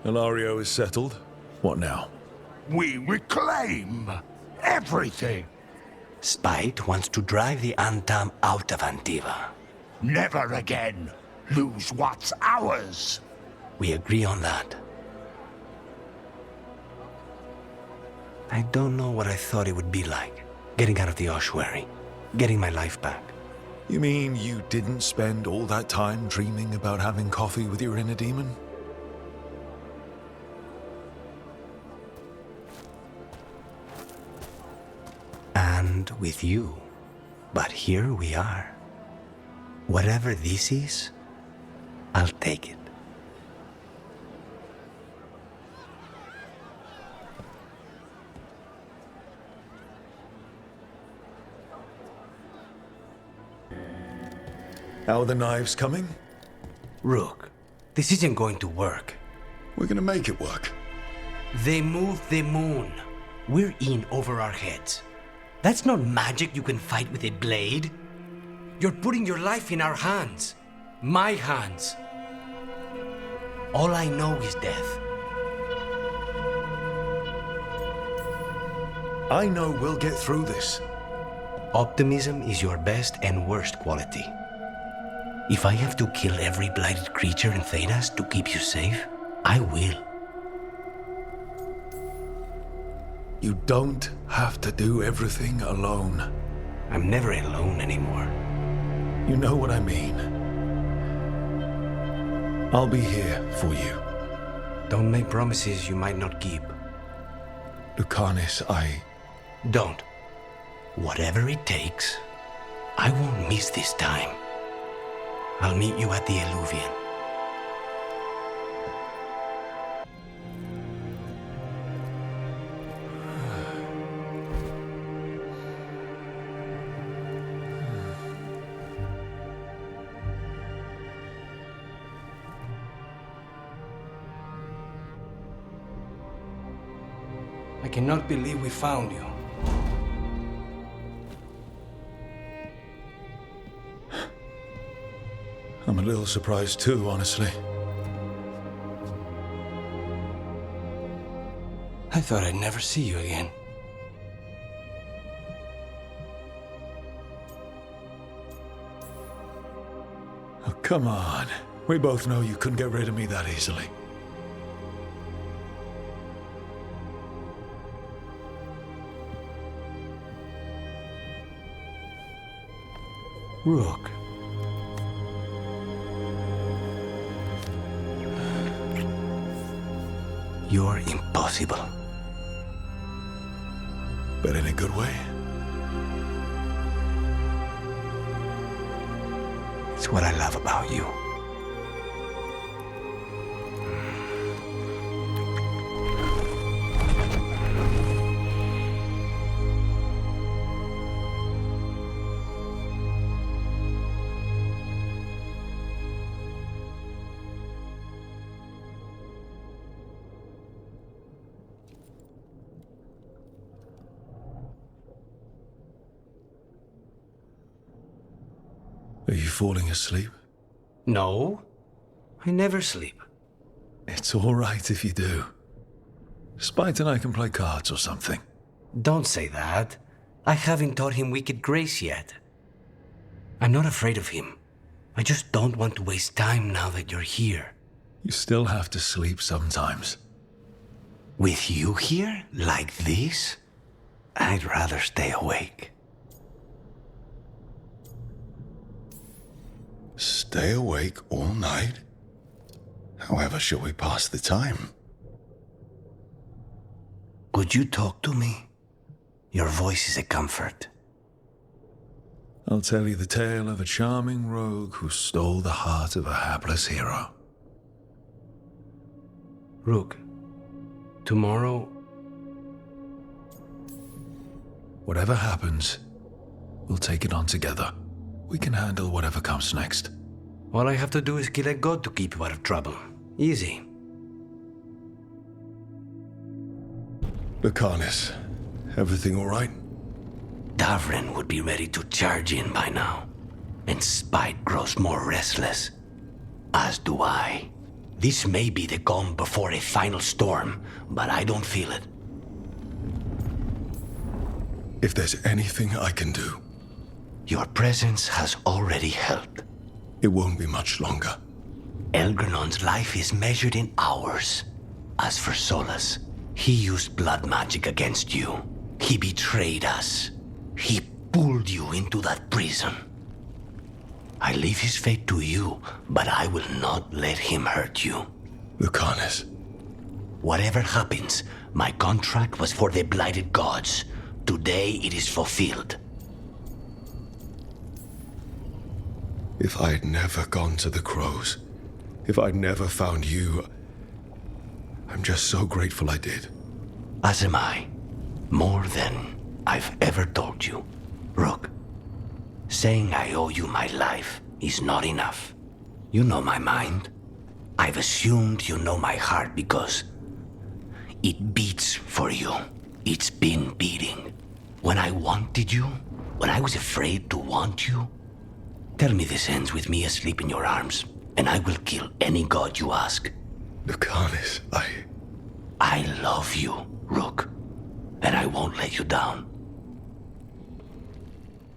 Ilario is settled. What now? We reclaim everything. Spite wants to drive the Antam out of Antiva. Never again lose what's ours. We agree on that. I don't know what I thought it would be like, getting out of the ossuary, getting my life back. You mean you didn't spend all that time dreaming about having coffee with your inner demon? And with you. But here we are. Whatever this is, I'll take it. How are the knives coming? Rook, this isn't going to work. We're gonna make it work. They moved the moon. We're in over our heads. That's not magic you can fight with a blade. You're putting your life in our hands. My hands. All I know is death. I know we'll get through this. Optimism is your best and worst quality. If I have to kill every blighted creature in Thanas to keep you safe, I will. You don't have to do everything alone. I'm never alone anymore. You know what I mean. I'll be here for you. Don't make promises you might not keep. Lucanis, Don't. Whatever it takes, I won't miss this time. I'll meet you at the Eluvian. I cannot believe we found you. I'm a little surprised too, honestly. I thought I'd never see you again. Oh, come on. We both know you couldn't get rid of me that easily. Rook. You're impossible. But in a good way? It's what I love about you. Are you falling asleep? No, I never sleep. It's all right if you do. Spite and I can play cards or something. Don't say that. I haven't taught him wicked grace yet. I'm not afraid of him. I just don't want to waste time now that you're here. You still have to sleep sometimes. With you here, like this, I'd rather stay awake. Stay awake all night? However shall we pass the time? Could you talk to me? Your voice is a comfort. I'll tell you the tale of a charming rogue who stole the heart of a hapless hero. Rook, tomorrow... Whatever happens, we'll take it on together. We can handle whatever comes next. All I have to do is kill a god to keep you out of trouble. Easy. Lucanis, everything all right? Davrin would be ready to charge in by now, and Spite grows more restless. As do I. This may be the calm before a final storm, but I don't feel it. If there's anything I can do... Your presence has already helped. It won't be much longer. Elgrenon's life is measured in hours. As for Solus, he used blood magic against you. He betrayed us. He pulled you into that prison. I leave his fate to you, but I will not let him hurt you. Lucanis. Whatever happens, my contract was for the blighted gods. Today it is fulfilled. If I'd never gone to the Crows, if I'd never found you, I'm just so grateful I did. As am I. More than I've ever told you. Rook, saying I owe you my life is not enough. You know my mind. I've assumed you know my heart because it beats for you. It's been beating. When I wanted you, when I was afraid to want you, tell me this ends with me asleep in your arms, and I will kill any god you ask. Lucanis, I love you, Rook, and I won't let you down.